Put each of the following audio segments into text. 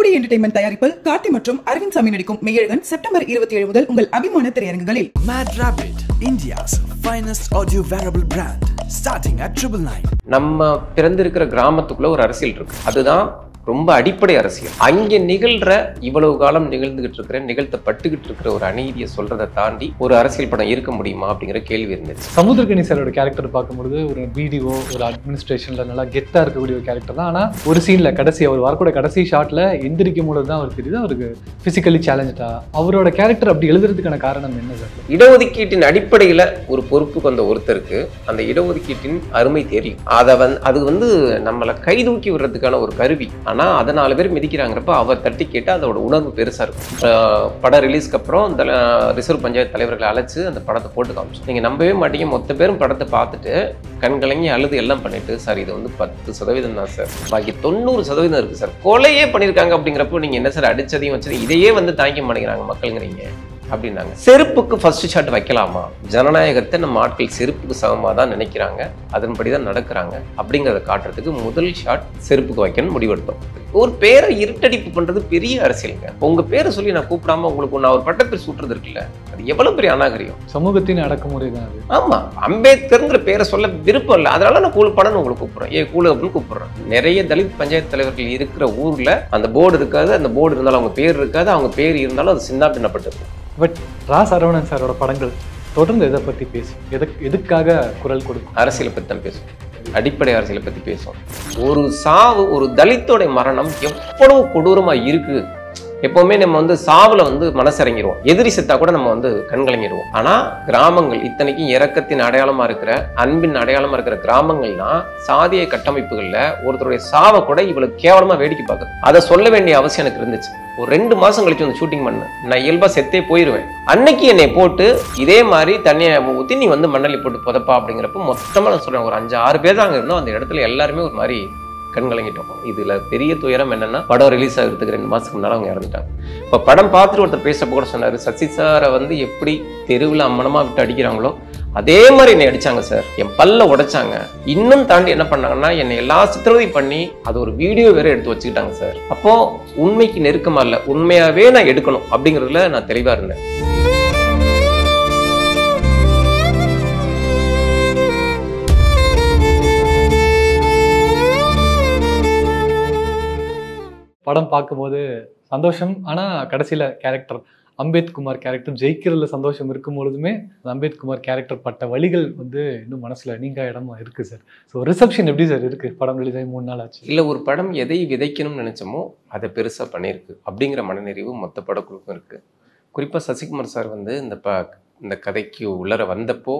டூடி entertainment தயாரிப்பில் கார்த்தி மற்றும் அரவிந்த் சாமி நடிக்கும் மெய்யழகன் செப்டம்பர் 27 முதல் உங்கள் அபிமான திரையரங்குகளில். Mad Rabbit, India's finest audio wearable brand, starting at 999. நம்ம பிறந்திருக்கிற கிராமத்துக்குள்ள ஒரு அரசியல் இருக்கு. அதுதான் ரொம்ப அடிப்படை அரசியல். அங்கே நிகழ்ற இவ்வளவு காலம் நிகழ்ந்துகிட்டு இருக்கிற நிகழ்த்தப்பட்டுக்கிட்டு இருக்கிற ஒரு அநீதியை சொல்றதை தாண்டி ஒரு அரசியல் படம் இருக்க முடியுமா அப்படிங்கிற கேள்வி இருந்துச்சு. சமுத்திரக்கனி சாரோட கேரக்டர் பார்க்கும்போது ஒரு பிடிஓ ஒரு அட்மினிஸ்ட்ரேஷன்ல நல்லா கெத்தா இருக்கக்கூடிய ஒரு கேரக்டர் தான். ஆனா ஒரு சீன்ல கடைசி அவர் வரக்கூட கடைசி ஷாட்ல எந்திரிக்கும் பொழுது தான் அவர் தெரியுது அவருக்கு பிசிக்கலி சேலஞ்சா. அவரோட கேரக்டர் அப்படி எழுதுறதுக்கான காரணம் என்ன சார்? இடஒதுக்கீட்டின் அடிப்படையில ஒரு பொறுப்புக்கு வந்த ஒருத்தருக்கு அந்த இடஒதுக்கீட்டின் அருமை தெரியும். அது வந்து நம்மளை கைதூக்கி விடுறதுக்கான ஒரு கருவி. ஆனா அதை 4 பேர் மிதிக்கிறாங்கிறப்ப அவர் தட்டி கேட்டு அதோட உணர்வு பெருசா இருக்கும். படம் ரிலீஸ்க்கு அப்புறம் இந்த ரிசர்வ் பஞ்சாயத்து தலைவர்களை அழைச்சு அந்த படத்தை போட்டு காமிச்சோம். நீங்க நம்பவே மாட்டீங்க, மொத்த பேரும் படத்தை பார்த்துட்டு கண்கலங்கி அழுது எல்லாம் பண்ணிட்டு, சார் இது வந்து 10% தான் சார், பாக்கி 90% இருக்கு சார், கொலையே பண்ணியிருக்காங்க அப்படிங்கிறப்போ நீங்க என்ன சார் அடிச்சதையும் வச்சது இதையே வந்து தாங்கிக்க மாட்டேங்கிறாங்க மக்களுங்கிறீங்க அப்படின்னாங்க. செருப்புக்கு ஃபர்ஸ்ட் ஷாட் வைக்கலாமா? ஜனநாயகத்தை நம்ம ஆட்கள் செருப்புக்கு சமமாக தான் நினைக்கிறாங்க, அதன்படி தான் நடக்கிறாங்க அப்படிங்கிறத காட்டுறதுக்கு முதல் ஷாட் செருப்புக்கு வைக்கணும்னு முடிவெடுத்தோம். ஒரு பேரை இருட்டடிப்பு பண்றது பெரிய அரசியலுங்க. உங்க பேரை சொல்லி நான் கூப்பிடாம உங்களுக்கு நான் ஒரு பட்டப்பேர் சூட்டுறது இருக்குல்ல, அது எவ்வளவு பெரிய அநாகரியம். சமூகத்தின் அடக்குமுறை தான் அது. ஆமா, அம்பேத்கர்ங்கிற பேரை சொல்ல விருப்பம் இல்லை, அதனால நான் கூழ் படம்னு உங்களுக்கு கூப்பிடுறேன், கூழு அப்படின்னு கூப்பிடுறேன். நிறைய தலித் பஞ்சாயத்து தலைவர்கள் இருக்கிற ஊர்ல அந்த போர்டு இருக்காது, அந்த போர்டு இருந்தாலும் அவங்க பேர் இருக்காது, அவங்க பேர் இருந்தாலும் அது சின்ன பின்னப்பட்டது. பட் ரா சரவணன் சாரோட படங்கள் தொடர்ந்து எதை பற்றி பேசும், எதுக்காக குரல் கொடுக்கும்? அரசியலை பற்றி தான் பேசும், அடிப்படை அரசியலை பற்றி பேசும். ஒரு சாவு, ஒரு தலித்தோட மரணம் எவ்வளவு கொடூரமா இருக்கு. எப்பவுமே நம்ம வந்து சாவுல வந்து மனசிறங்கிடுவோம், எதிரி செத்தா கூட நம்ம வந்து கண்கலங்கிடுவோம். ஆனா கிராமங்கள், இத்தனைக்கும் இரக்கத்தின் அடையாளமா இருக்கிற, அன்பின் அடையாளமா இருக்கிற கிராமங்கள்னா சாதிய கட்டமைப்புகள்ல ஒருத்தருடைய சாவை கூட இவ்வளவு கேவலமா வேடிக்கை பார்க்குது. அதை சொல்ல வேண்டிய அவசியம் எனக்கு இருந்துச்சு. ஒரு 2 மாசம் கழிச்சு வந்து ஷூட்டிங் பண்ண, நான் இயல்பா செத்தே போயிருவேன். அன்னைக்கு என்னை போட்டு இதே மாதிரி தண்ணியை ஊற்றி நீ வந்து மண்ணலி போட்டு புதப்பா அப்படிங்கிறப்ப மொத்தமா நான் சொல்றேன், ஒரு 5-6 பேர் தான் அங்க இருந்தோம். அந்த இடத்துல எல்லாருமே ஒரு மாதிரி கண்கலங்கிட்டோம். இதுல பெரிய துயரம் என்னன்னா, படம் ரிலீஸ் ஆகிறதுக்கு 2 மாசத்துக்கு முன்னால அவங்க இறந்துட்டாங்க. இப்ப படம் பார்த்துட்டு ஒருத்தர் பேசப்ப கூட சொன்னாரு, சசி சாரை வந்து எப்படி தெருவில் அம்மனமா விட்டு அடிக்கிறாங்களோ அதே மாதிரி என்னை அடிச்சாங்க சார், என் பல்ல உடைச்சாங்க. இன்னும் தாண்டி என்ன பண்ணாங்கன்னா, என்னை எல்லா சித்திரவதை பண்ணி அது ஒரு வீடியோ வேற எடுத்து வச்சுக்கிட்டாங்க சார். அப்போ உண்மைக்கு நெருக்கமா இல்ல, உண்மையாவே நான் எடுக்கணும் அப்படிங்கிறதுல நான் தெளிவா இருந்தேன். படம் பார்க்கும்போது சந்தோஷம், ஆனால் கடைசியில் கேரக்டர் அம்பேத்குமார் கேரக்டர் ஜெயிக்கிறதுல சந்தோஷம் இருக்கும் பொழுதுமே அம்பேத்குமார் கேரக்டர் பட்ட வழிகள் வந்து இன்னும் மனசில் நீங்க இடமா இருக்குது சார். ஸோ ரிசப்ஷன் எப்படி சார் இருக்குது? படம் ரிலீஸ் ஆகி 3 நாள் ஆச்சு. இல்லை, ஒரு படம் எதை விதைக்கணும்னு நினச்சோமோ அதை பெருசாக பண்ணியிருக்கு அப்படிங்கிற மனநிறைவு மொத்த படக்குழுக்கும் இருக்குது. குறிப்பாக சசிகுமார் சார் வந்து இந்த கதைக்கு உள்ளர வந்தப்போ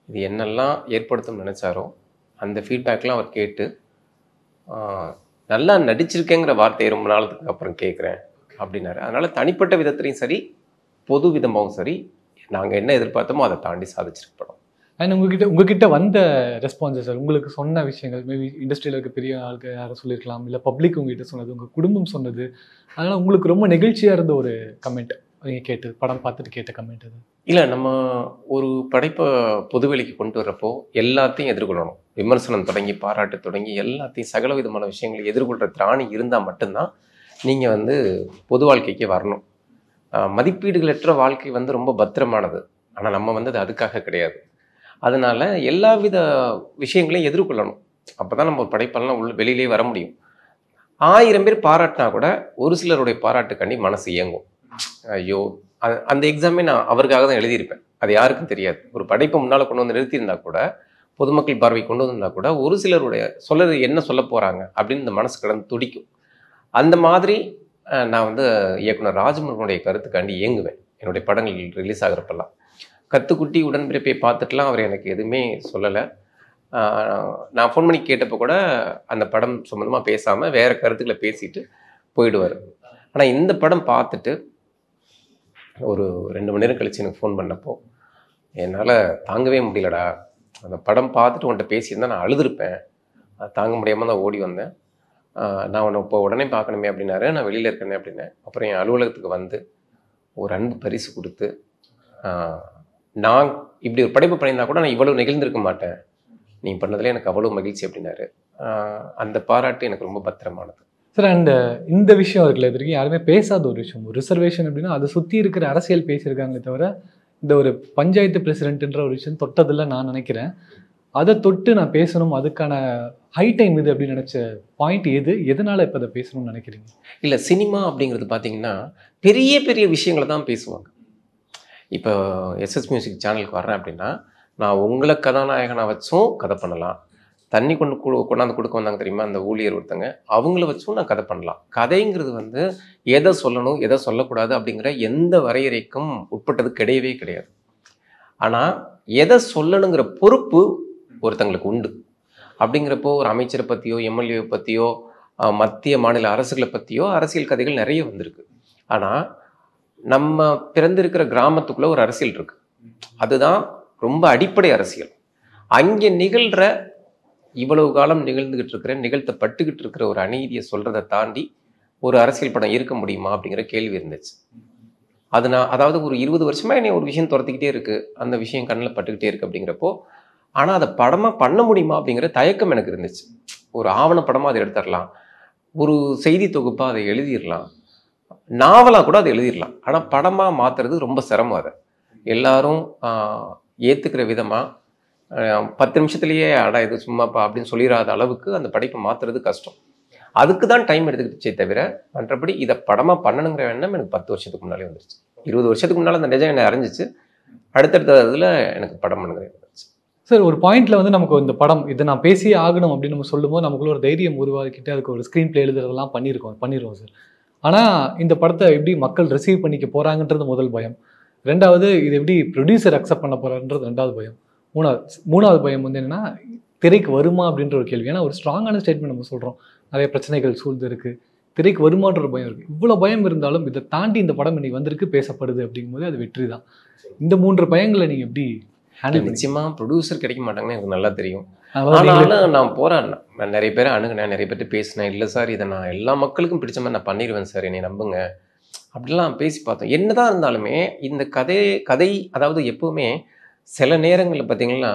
இது என்னெல்லாம் ஏற்படுத்தும்னு நினச்சாரோ அந்த ஃபீட்பேக்லாம் அவர் கேட்டு, நல்லா நடிச்சிருக்கேங்கிற வார்த்தையை ரொம்ப நாளுக்கு அப்புறம் கேட்குறேன் அப்படின்னாரு. அதனால் தனிப்பட்ட விதத்துலையும் சரி, பொது விதமாகவும் சரி, நாங்கள் என்ன எதிர்பார்த்தோமோ அதை தாண்டி சாதிச்சிருப்போம். அண்ட் உங்ககிட்ட வந்த ரெஸ்பான்சஸ் சார், உங்களுக்கு சொன்ன விஷயங்கள், மேபி இண்டஸ்ட்ரியில் இருக்க பெரிய ஆளுக்கு யாரும் சொல்லியிருக்கலாம், இல்லை பப்ளிக் உங்ககிட்ட சொன்னது, உங்கள் குடும்பம் சொன்னது, அதனால் உங்களுக்கு ரொம்ப நெகிழ்ச்சியாக இருந்த ஒரு கமெண்ட் நீங்கள் கேட்டு படம் பார்த்துட்டு கேட்ட கமெண்ட் அது? இல்லை, நம்ம ஒரு படைப்பை பொதுவெளிக்கு கொண்டு வர்றப்போ எல்லாத்தையும் எதிர்கொள்ளணும். விமர்சனம் தொடங்கி பாராட்டு தொடங்கி எல்லாத்தையும் சகல விதமான விஷயங்களை எதிர்கொள்கிற திராணி இருந்தால் மட்டும்தான் நீங்கள் வந்து பொது வாழ்க்கைக்கு வரணும். மதிப்பீடுகளற்ற வாழ்க்கை வந்து ரொம்ப பத்திரமானது, ஆனால் நம்ம வந்து அது அதுக்காக கிடையாது. அதனால எல்லா வித விஷயங்களையும் எதிர்கொள்ளணும். அப்போ தான் நம்ம ஒரு படைப்பெல்லாம் வெளியிலே வர முடியும். 1000 பேர் பாராட்டினா கூட ஒரு சிலருடைய பாராட்டுக்காண்டி மனசு இயங்கும். ஐயோ, அந்த எக்ஸாமே நான் அவருக்காக தான் எழுதியிருப்பேன், அது யாருக்கும் தெரியாது. ஒரு படைப்பை முன்னால் கொண்டு வந்து நிறுத்தியிருந்தா கூட, பொதுமக்கள் பார்வை கொண்டு வந்திருந்தா கூட, ஒரு சிலருடைய என்ன சொல்ல போகிறாங்க அப்படின்னு இந்த மனசு கடந்து துடிக்கும். அந்த மாதிரி நான் வந்து இயக்குனர் ராஜமுருகனுடைய கருத்துக்காண்டி இயங்குவேன் என்னுடைய படங்கள் ரிலீஸ் ஆகிறப்பெல்லாம். கத்துக்குட்டி உடன்பிறப்பை பார்த்துட்டுலாம் அவர் எனக்கு எதுவுமே சொல்லலை. நான் ஃபோன் பண்ணி கேட்டப்போ கூட அந்த படம் சம்மந்தமாக பேசாமல் வேறு கருத்துக்களை பேசிட்டு போயிடுவார். ஆனால் இந்த படம் பார்த்துட்டு ஒரு 2 மணி நேரம் கழிச்சு எனக்கு ஃபோன் பண்ணப்போ, என்னால் தாங்கவே முடியலடா, அந்த படம் பார்த்துட்டு உன்கிட்ட பேசியிருந்தால் நான் அழுதுருப்பேன், அது தாங்க முடியாமல் தான் ஓடி வந்தேன், நான் உன்னை இப்போ உடனே பார்க்கணுமே அப்படின்னாரு. நான் வெளியில் இருக்கேனே அப்படின்னேன். அப்புறம் என் அலுவலகத்துக்கு வந்து ஒரு அன்பு பரிசு கொடுத்து, நான் இப்படி ஒரு படைப்பு பண்ணியிருந்தா கூட நான் இவ்வளோ நெகிழ்ந்திருக்க மாட்டேன், நீ பண்ணதில் எனக்கு அவ்வளோ மகிழ்ச்சி அப்படின்னாரு. அந்த பாராட்டு எனக்கு ரொம்ப பத்திரமானது. சார் அண்ட் இந்த விஷயம் இருக்குல்ல, இது வரைக்கும் யாருமே பேசாத ஒரு விஷயம். ஒரு ரிசர்வேஷன் அப்படின்னா அதை சுற்றி இருக்கிற அரசியல் பேசியிருக்காங்களே தவிர இந்த ஒரு பஞ்சாயத்து பிரசிடென்ட்ன்ற ஒரு விஷயம் தொட்டதில்லை நான் நினைக்கிறேன். அதை தொட்டு நான் பேசணும், அதுக்கான ஹை டைம் இது அப்படின்னு நினச்ச பாயிண்ட் எது, எதனால் இப்போ அதை பேசணும்னு நினைக்கிறீங்க? இல்லை, சினிமா அப்படிங்கிறது பார்த்தீங்கன்னா பெரிய பெரிய விஷயங்களை தான் பேசுவாங்க. இப்போ எஸ்எஸ் மியூசிக் சேனலுக்கு வர்றேன் அப்படின்னா நான் உங்களை கதாநாயகனாக வச்சும் கதை பண்ணலாம். தண்ணி கொண்டாந்து கொடுக்க வந்தாங்க தெரியுமா அந்த ஊழியர் ஒருத்தங்க, அவங்கள வச்சும் நான் கதை பண்ணலாம். கதைங்கிறது வந்து எதை சொல்லணும் எதை சொல்லக்கூடாது அப்படிங்கிற எந்த வரையறைக்கும் உட்பட்டது கிடையவே கிடையாது. ஆனால் எதை சொல்லணுங்கிற பொறுப்பு ஒருத்தங்களுக்கு உண்டு. அப்படிங்கிறப்போ ஒரு அமைச்சரை பற்றியோ எம்எல்ஏ பற்றியோ மத்திய மாநில அரசுகளை பற்றியோ அரசியல் கதைகள் நிறைய வந்திருக்கு. ஆனால் நம்ம பிறந்திருக்கிற கிராமத்துக்குள்ளே ஒரு அரசியல் இருக்குது. அதுதான் ரொம்ப அடிப்படை அரசியல். அங்கே நிகழ்கிற இவ்வளவு காலம் நிகழ்ந்துகிட்டு இருக்கிற நிகழ்த்தப்பட்டுக்கிட்டு இருக்கிற ஒரு அநீதியை சொல்கிறத தாண்டி ஒரு அரசியல் படம் இருக்க முடியுமா அப்படிங்கிற கேள்வி இருந்துச்சு. அது நான் அதாவது ஒரு 20 வருஷமாக என்னை ஒரு விஷயம் துரத்திக்கிட்டே இருக்குது, அந்த விஷயம் கண்ணில் பட்டுக்கிட்டே இருக்குது அப்படிங்கிறப்போ, ஆனால் அதை படமாக பண்ண முடியுமா அப்படிங்கிற தயக்கம் எனக்கு இருந்துச்சு. ஒரு ஆவணப்படமாக அதை எடுத்துடலாம், ஒரு செய்தி தொகுப்பாக அதை எழுதிடலாம், நாவலாக கூட அதை எழுதிடலாம். ஆனால் படமாக மாற்றுறது ரொம்ப சிரமம். அதை எல்லாரும் ஏற்றுக்கிற விதமாக 10 நிமிஷத்துலேயே அடா இது சும்மாப்பா அப்படின்னு சொல்லிடாத அளவுக்கு அந்த படைப்பை மாற்றுறது கஷ்டம். அதுக்கு தான் டைம் எடுத்துக்கிட்டே தவிர மற்றபடி இதை படமாக பண்ணணுங்கிற எண்ணம் எனக்கு 10 வருஷத்துக்கு முன்னாலே வந்துருச்சு. 20 வருஷத்துக்கு முன்னால் அந்த நிஜம் என்னை அறிஞ்சிச்சு. அடுத்தடுத்த இதில் எனக்கு படம் பண்ணுங்கிற வந்துச்சு. சார் ஒரு பாயிண்ட்ல வந்து நமக்கு இந்த படம் இதை நான் பேசியே ஆகணும் அப்படின்னு நம்ம சொல்லும்போது நமக்குள்ள ஒரு தைரியம் உருவாக்கிட்டு அதுக்கு ஒரு ஸ்க்ரீன் பிளே எழுதுறதெல்லாம் பண்ணிடுவோம் சார். ஆனால் இந்த படத்தை எப்படி மக்கள் ரிசீவ் பண்ணிக்க போகிறாங்கன்றது முதல் பயம். ரெண்டாவது இது எப்படி ப்ரொடியூசர் அக்செப்ட் பண்ண போகிறான்றது ரெண்டாவது பயம். மூணாவது பயம் வந்து என்னென்னா திரைக்கு வருமா அப்படின்ற ஒரு கேள்வி. ஏன்னா ஒரு ஸ்ட்ராங்கான ஸ்டேட்மெண்ட் நம்ம சொல்கிறோம், நிறைய பிரச்சனைகள் சூழ்ந்து இருக்குது, திரைக்கு வருமான்ற ஒரு பயம் இருக்குது. இவ்வளோ பயம் இருந்தாலும் இதை தாண்டி இந்த படம் இன்னைக்கு வந்திருக்கு, பேசப்படுது அப்படிங்கும்போது அது வெற்றி தான். இந்த 3 பயங்களை நீங்கள் எப்படி ஹேண்டில்? நிச்சயமாக ப்ரொடியூசர் கிடைக்க மாட்டாங்கன்னு எனக்கு நல்லா தெரியும். ஆனாலும் நான் போராடினேன், நான் நிறைய பேரை அணுகுனேன், நிறைய பேர்ட்டு பேசினேன். இல்லை சார் இதை நான் எல்லா மக்களுக்கும் பிடிச்ச மாதிரி நான் பண்ணிடுவேன் சார், என்னை நம்புங்க அப்படிலாம் பேசி பார்த்தோம். என்னதான் இருந்தாலுமே இந்த கதை அதாவது எப்போவுமே சில நேரங்களில் பார்த்தீங்கன்னா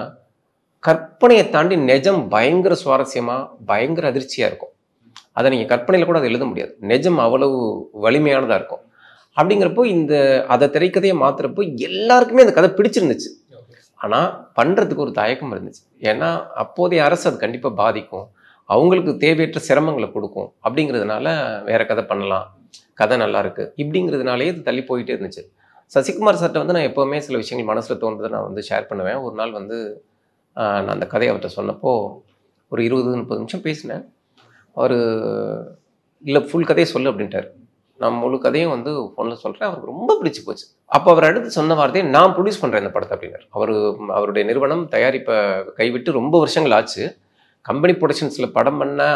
கற்பனையை தாண்டி நிஜம் பயங்கர சுவாரஸ்யமாக பயங்கர அதிர்ச்சியாக இருக்கும். அதை நீங்கள் கற்பனையில் கூட அதை எழுத முடியாது, நிஜம் அவ்வளவு வலிமையானதாக இருக்கும். அப்படிங்கிறப்போ அதை திரைக்கதையை மாற்றுறப்போ எல்லாருக்குமே அந்த கதை பிடிச்சிருந்துச்சு. ஆனால் பண்ணுறதுக்கு ஒரு தயக்கம் இருந்துச்சு. ஏன்னா அப்போதைய அரசு அது கண்டிப்பாக பாதிக்கும், அவங்களுக்கு தேவையற்ற சிரமங்களை கொடுக்கும். அப்படிங்கிறதுனால வேறு கதை பண்ணலாம், கதை நல்லா இருக்குது இப்படிங்கிறதுனாலே இது தள்ளி போயிட்டே இருந்துச்சு. சசிகுமார் சார்கிட்ட வந்து நான் எப்போவுமே சில விஷயங்கள் மனசில் தோன்றதை நான் வந்து ஷேர் பண்ணுவேன். ஒரு நாள் வந்து நான் அந்த கதையை அவர்கிட்ட சொன்னப்போ ஒரு 20-30 நிமிஷம் பேசினேன். அவர் இல்லை ஃபுல் கதையை சொல்லு அப்படின்ட்டார். நான் முழு கதையும் வந்து ஃபோனில் சொல்கிறேன். அவருக்கு ரொம்ப பிடிச்சி போச்சு. அப்போ அவர் அடுத்து சொன்ன வார்த்தையை நான் ப்ரொடியூஸ் பண்ணுறேன் இந்த படத்தை அப்படின்னார். அவருடைய நிறுவனம் தயாரிப்பை கைவிட்டு ரொம்ப வருஷங்கள் ஆச்சு. கம்பெனி ப்ரொடக்ஷன்ஸில் படம் பண்ண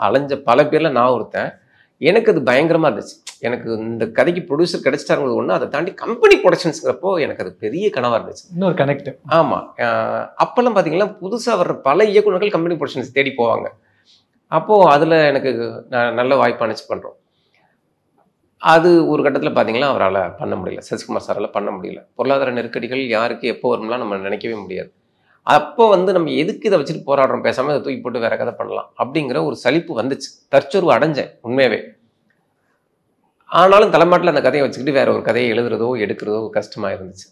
அலைஞ்ச பல பேரில் நான் ஒருத்தன். எனக்கு அது பயங்கரமாக இருந்துச்சு. எனக்கு இந்த கதைக்கு ப்ரொடியூசர் கிடைச்சிட்டாங்கிறது ஒன்று, அதை தாண்டி கம்பெனி ப்ரொடக்ஷன்ஸுங்கிறப்போ எனக்கு அது பெரிய கனவாக இருந்துச்சு. இன்னொரு கனெக்ட். ஆமாம், அப்போல்லாம் பார்த்தீங்கன்னா புதுசாக வர்ற பல இயக்குநர்கள் கம்பெனி ப்ரொடக்ஷன்ஸ் தேடி போவாங்க. அப்போது அதில் எனக்கு நல்ல வாய்ப்பு அனுப்பிச்சு பண்ணுறோம். அது ஒரு கட்டத்தில் பார்த்தீங்கன்னா அவரால் பண்ண முடியல, சசிகுமார் சாரால் பண்ண முடியல. பொருளாதார நெருக்கடிகள் யாருக்கு எப்போ வரும்லாம் நம்ம நினைக்கவே முடியாது. அப்போ வந்து நம்ம எதுக்கு இதை வச்சுட்டு போராடுறோம், பேசாமல் இதை தூக்கி போட்டு வேறு கதை பண்ணலாம் அப்படிங்கிற ஒரு சலிப்பு வந்துச்சு. தற்சொருவு அடைஞ்சேன் உண்மையாகவே. ஆனாலும் தலைமாட்டில் அந்த கதையை வச்சுக்கிட்டு வேற ஒரு கதையை எழுதுறதோ எடுக்கிறதோ கஷ்டமாக இருந்துச்சு.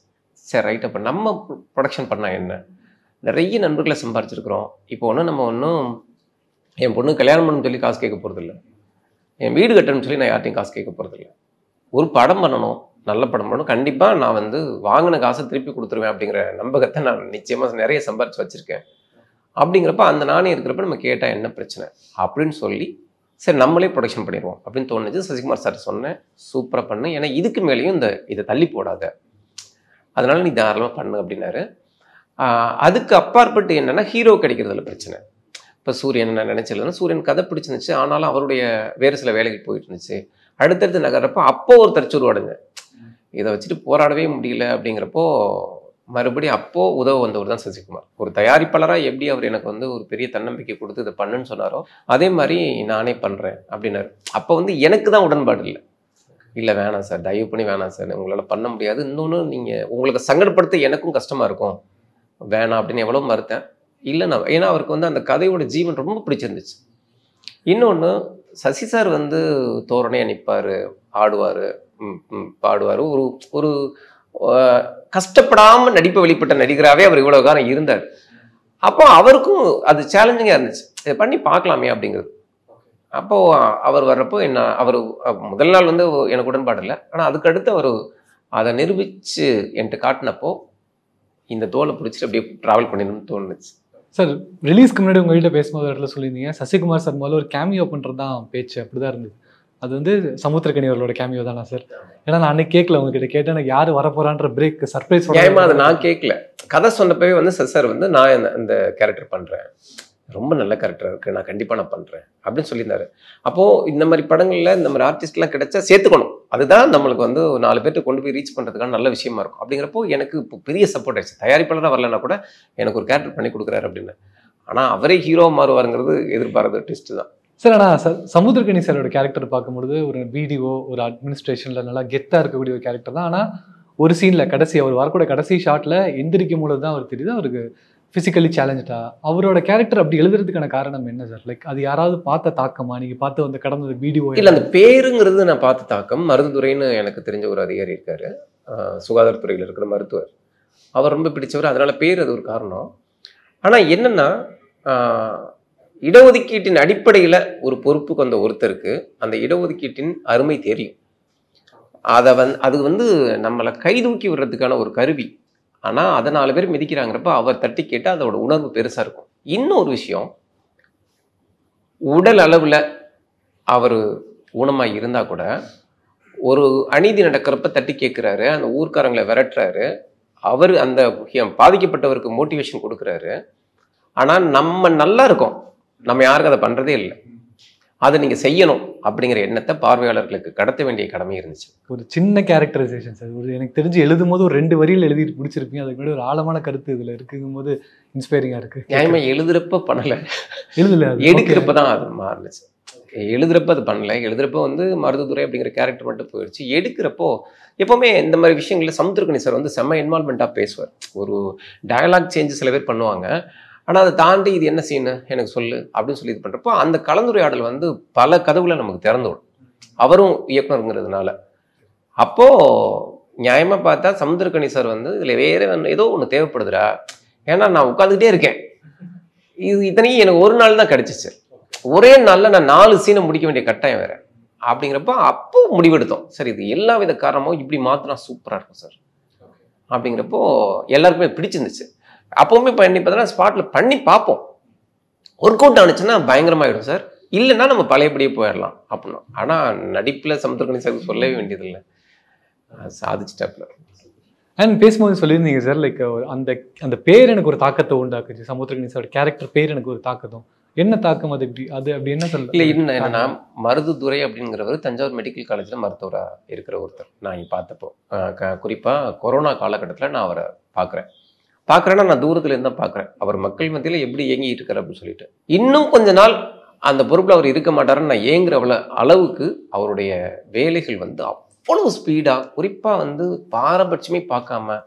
சரி ரைட், அப்போ நம்ம ப்ரொடக்ஷன் பண்ணால் என்ன, நிறைய நண்பர்களை சம்பாரிச்சிருக்கிறோம். இப்போ நம்ம ஒன்றும் என் பொண்ணு கல்யாணம் பண்ணணும்னு சொல்லி காசு கேட்க போகிறதில்ல, என் வீடு கட்டணும்னு சொல்லி நான் யார்ட்டையும் காசு கேட்க போகிறதில்ல. ஒரு படம் பண்ணணும், நல்ல படம் பண்ணணும், கண்டிப்பாக நான் வந்து வாங்கின காசை திருப்பி கொடுத்துருவேன் அப்படிங்கிற நம்பகத்தை நான் நிச்சயமாக நிறைய சம்பாரித்து வச்சுருக்கேன். அப்படிங்கிறப்ப அந்த நாணயம் இருக்கிறப்ப நம்ம கேட்டால் என்ன பிரச்சனை அப்படின்னு சொல்லி சரி நம்மளே ப்ரொடக்ஷன் பண்ணிடுவோம் அப்படின்னு தோணுச்சு. சசிகுமார் சார் சொன்னேன், சூப்பராக பண்ணு, ஏன்னா இதுக்கு மேலேயும் இதை தள்ளி போடாத, அதனால நீ தாராளமாக பண்ணு அப்படின்னாரு. அதுக்கு அப்பாற்பட்டு என்னென்னா ஹீரோ கிடைக்கிறதுல பிரச்சனை. இப்போ சூரியன் நான் நினச்சிருந்தேன்னா சூரியன் கதை பிடிச்சிருந்துச்சு, ஆனாலும் அவருடைய வேறு சில வேலைகள் போயிட்டு இருந்துச்சு. அடுத்தடுத்து நகர்றப்போ அப்போ ஒரு தற்சொருவு அடைஞ்சேன், இதை வச்சுட்டு போராடவே முடியல. அப்படிங்கிறப்போ மறுபடியும் அப்போது உதவ வந்தவர் தான் சசிகுமார். ஒரு தயாரிப்பாளராக எப்படி அவர் எனக்கு வந்து ஒரு பெரிய தன்னம்பிக்கை கொடுத்து இதை பண்ணுன்னு சொன்னாரோ அதே மாதிரி நானே பண்ணுறேன் அப்படின்னாரு. அப்போ வந்து எனக்கு தான் உடன்பாடு இல்லை வேணாம் சார், தயவு பண்ணி வேணாம் சார், உங்களால் பண்ண முடியாது, இன்னொன்று நீங்கள் உங்களுக்கு சங்கடப்படுத்த எனக்கும் கஷ்டமாக இருக்கும், வேணாம் அப்படின்னு எவ்வளோ மறுத்தேன். இல்லை நான் ஏன்னா அவருக்கு வந்து அந்த கதையோட ஜீவன் ரொம்ப பிடிச்சிருந்துச்சு. இன்னொன்று சசி சார் வந்து தோரணையாக நிற்பார், ஆடுவார், பாடுவார். ஒரு ஒரு கஷ்டப்படாமல் நடிப்பை வெளிப்பட்ட நடிகராகவே அவர் இவ்வளோ காலம் இருந்தார். அப்போ அவருக்கும் அது சேலஞ்சிங்காக இருந்துச்சு, இதை பண்ணி பார்க்கலாமே அப்படிங்கிறது. அப்போது அவர் வர்றப்போ அவர் முதல் நாள் வந்து எனக்கு உடன்பாடு இல்லை. ஆனால் அதுக்கடுத்து அவர் அதை நிரூபித்து என்கிட்ட காட்டினப்போ இந்த தோலை பிடிச்சிட்டு அப்படியே ட்ராவல் பண்ணிடணும்னு தோணுச்சு. சார் ரிலீஸ்க்கு முன்னாடி உங்கள் வீட்டில் பேசும்போது இடத்துல சொல்லியிருந்தீங்க சசிகுமார் சார் முதல்ல ஒரு கேமியோ பண்ணுறது தான் பேச்சு, அப்படி தான் இருந்தது. அது வந்து சமுத்திரக்கனி அவர்களோட கேமியோ தானா சார்? ஏன்னா நான் அன்னைக்கு கேட்கல, உங்ககிட்ட கேட்டேன் எனக்கு யார் வரப்போறான்ற பிரேக் சர்ப்ரைஸ். அதை நான் கேட்கல. கதை சொன்னப்பவே வந்து சார் வந்து நான் இந்த கேரக்டர் பண்ணுறேன், ரொம்ப நல்ல கேரக்டராக இருக்குது, நான் கண்டிப்பாக நான் பண்ணுறேன் அப்படின்னு சொல்லியிருந்தாரு. அப்போது இந்த மாதிரி படங்களில் இந்த மாதிரி ஆர்டிஸ்ட்லாம் கிடைச்சா சேர்த்துக்கணும், அதுதான் நம்மளுக்கு வந்து 4 பேர்ட்டு கொண்டு போய் ரீச் பண்ணுறதுக்கான நல்ல விஷயமா இருக்கும். அப்படிங்கிறப்போ எனக்கு இப்போ பெரிய சப்போர்ட் ஆயிடுச்சு. தயாரிப்பாளராக வரலன்னா கூட எனக்கு ஒரு கேரக்டர் பண்ணி கொடுக்குறாரு அப்படின்னு. ஆனால் அவரே ஹீரோ மாறுவாருங்கிறது எதிர்பாராத ட்விஸ்ட்டு தான் சார். ஆனால் சார் சமுத்திரக்கனி சாரோட கேரக்டர் பார்க்கும்பொழுது ஒரு பிடிஓ, ஒரு அட்மினிஸ்ட்ரேஷனில் நல்லா கெத்தாக இருக்கக்கூடிய ஒரு கேரக்டர் தான். ஆனால் ஒரு சீனில் கடைசி அவர் வரக்கூடிய கடைசி ஷாட்டில் எந்திரிக்கும் பொழுது தான் அவர் தெரியுது அவருக்கு ஃபிசிக்கலி சேலஞ்சா. அவரோட கேரக்டர் அப்படி எழுதுறதுக்கான காரணம் என்ன சார்? லைக் அது யாராவது பார்த்த தாக்கமா? நீங்கள் பார்த்து வந்து கடந்தது வீடியோ இல்லை, அந்த பேருங்கிறது நான் பார்த்த தாக்கம். மருந்துத்துறைன்னு எனக்கு தெரிஞ்ச ஒரு அதிகாரி இருக்கார், சுகாதாரத்துறையில் இருக்கிற மருத்துவர். அவர் ரொம்ப பிடிச்சவர், அதனால பேர் அது ஒரு காரணம். ஆனால் என்னன்னா இடஒதுக்கீட்டின் அடிப்படையில் ஒரு பொறுப்புக்கு வந்த ஒருத்தருக்கு அந்த இடஒதுக்கீட்டின் அருமை தெரியும். அது வந்து நம்மளை கைதூக்கி விடுறதுக்கான ஒரு கருவி. ஆனால் அதை 4 பேர் மிதிக்கிறாங்கிறப்ப அவர் தட்டி கேட்டால் அதோட உணர்வு பெருசாக இருக்கும். இன்னொரு விஷயம், உடல் அளவில் அவர் ஊனமாக இருந்தால் கூட ஒரு அநீதி நடக்கிறப்ப தட்டி கேட்குறாரு, அந்த ஊர்க்காரங்களை விரட்டுறாரு, அவர் அந்த பாதிக்கப்பட்டவருக்கு மோட்டிவேஷன் கொடுக்குறாரு. ஆனால் நம்ம நல்லா இருக்கோம், நம்ம யாருக்கும் அதை பண்ணுறதே இல்லை, அதை நீங்கள் செய்யணும் அப்படிங்கிற எண்ணத்தை பார்வையாளர்களுக்கு கடத்த வேண்டிய கடமை இருந்துச்சு. ஒரு சின்ன கேரக்டரைசேஷன் சார். ஒரு எனக்கு தெரிஞ்சு எழுதும் போது ஒரு 2 வரியில் எழுதிட்டு பிடிச்சிருப்பீங்க. அதுக்கு முன்னாடி ஒரு ஆழமான கருத்து இதில் இருக்குங்கும் போது இன்ஸ்பைரிங்காக இருக்குது. நியாயமாக எழுதுறப்ப பண்ணலை, எழுதல, எடுக்கிறப்ப தான் அது மாறுனுச்சு. எழுதுறப்ப அது பண்ணலை, எழுதுறப்ப வந்து மருதுதுறை அப்படிங்கிற கேரக்டர் மட்டும் போயிடுச்சு. எடுக்கிறப்போ எப்போவுமே இந்த மாதிரி விஷயங்களில் சமுத்திரக்கனி சார் வந்து செம்ம இன்வால்மெண்ட்டாக பேசுவார். ஒரு டயலாக் சேஞ்சு சில பேர் பண்ணுவாங்க, ஆனால் அதை தாண்டி இது என்ன சீனு எனக்கு சொல்லு அப்படின்னு சொல்லி இது பண்ணுறப்போ அந்த கலந்துரையாடல் வந்து பல கதவுகளை நமக்கு திறந்து விடும், அவரும் இயக்குனருங்கிறதுனால. அப்போது நியாயமாக பார்த்தா சமுத்திரக்கனி சார் வந்து இதில் வேறு ஏதோ ஒன்று தேவைப்படுதுடா, ஏன்னா நான் உட்காந்துக்கிட்டே இருக்கேன், இது இத்தனையும் எனக்கு ஒரு நாள் தான் கிடச்சிச்சு, ஒரே நாளில் நான் 4 சீனை முடிக்க வேண்டிய கட்டாயம் வேறு. அப்படிங்கிறப்ப அப்போ முடிவெடுத்தோம், சரி இது எல்லா வித காரணமும் இப்படி மாற்றினா சூப்பராக இருக்கும் சார் அப்படிங்கிறப்போ எல்லாருக்குமே பிடிச்சிருந்துச்சு. அப்போவுமே பண்ணி பார்த்தோன்னா ஸ்பாட்டில் பண்ணி பார்ப்போம், ஒர்க் அவுட் ஆனிச்சுன்னா பயங்கரமாகிடும் சார், இல்லைன்னா நம்ம பழையபடியே போயிடலாம் அப்படின்னா. ஆனால் நடிப்பில் சமுத்திரக்கனி சார் சொல்லவே வேண்டியதில்லை, சாதிச்சிட்டாப்புல. அண்ட் பேசும்போது சொல்லியிருந்தீங்க சார், லைக் அந்த அந்த பேர் எனக்கு ஒரு தாக்கத்தை உண்டாக்குச்சு. சமுத்திரக்கனி சார் கேரக்டர் பேர் எனக்கு ஒரு தாக்கத்தும். என்ன தாக்கம் அது? அப்படி என்ன சொல்ல? இல்லை, இன்னும் என்னன்னா மருதுதுறை அப்படிங்கிறவர் தஞ்சாவூர் மெடிக்கல் காலேஜில் மருத்துவராக இருக்கிற ஒருத்தர். நான் இங்கே பார்த்தப்போ குறிப்பாக கொரோனா காலகட்டத்தில் நான் அவரை பார்க்குறேன்னா நான் தூரத்தில் இருந்து தான் பார்க்குறேன், அவர் மக்கள் மத்தியில் எப்படி இயங்கிட்டு இருக்காரு அப்படின்னு சொல்லிட்டு. இன்னும் கொஞ்ச நாள் அந்த பொறுப்பில் அவர் இருக்க மாட்டாருன்னு நான் ஏங்குற அளவுக்கு அவருடைய வேலைகள் வந்து அவ்வளவு ஸ்பீடாக, குறிப்பாக வந்து பாரபட்சமே பார்க்காம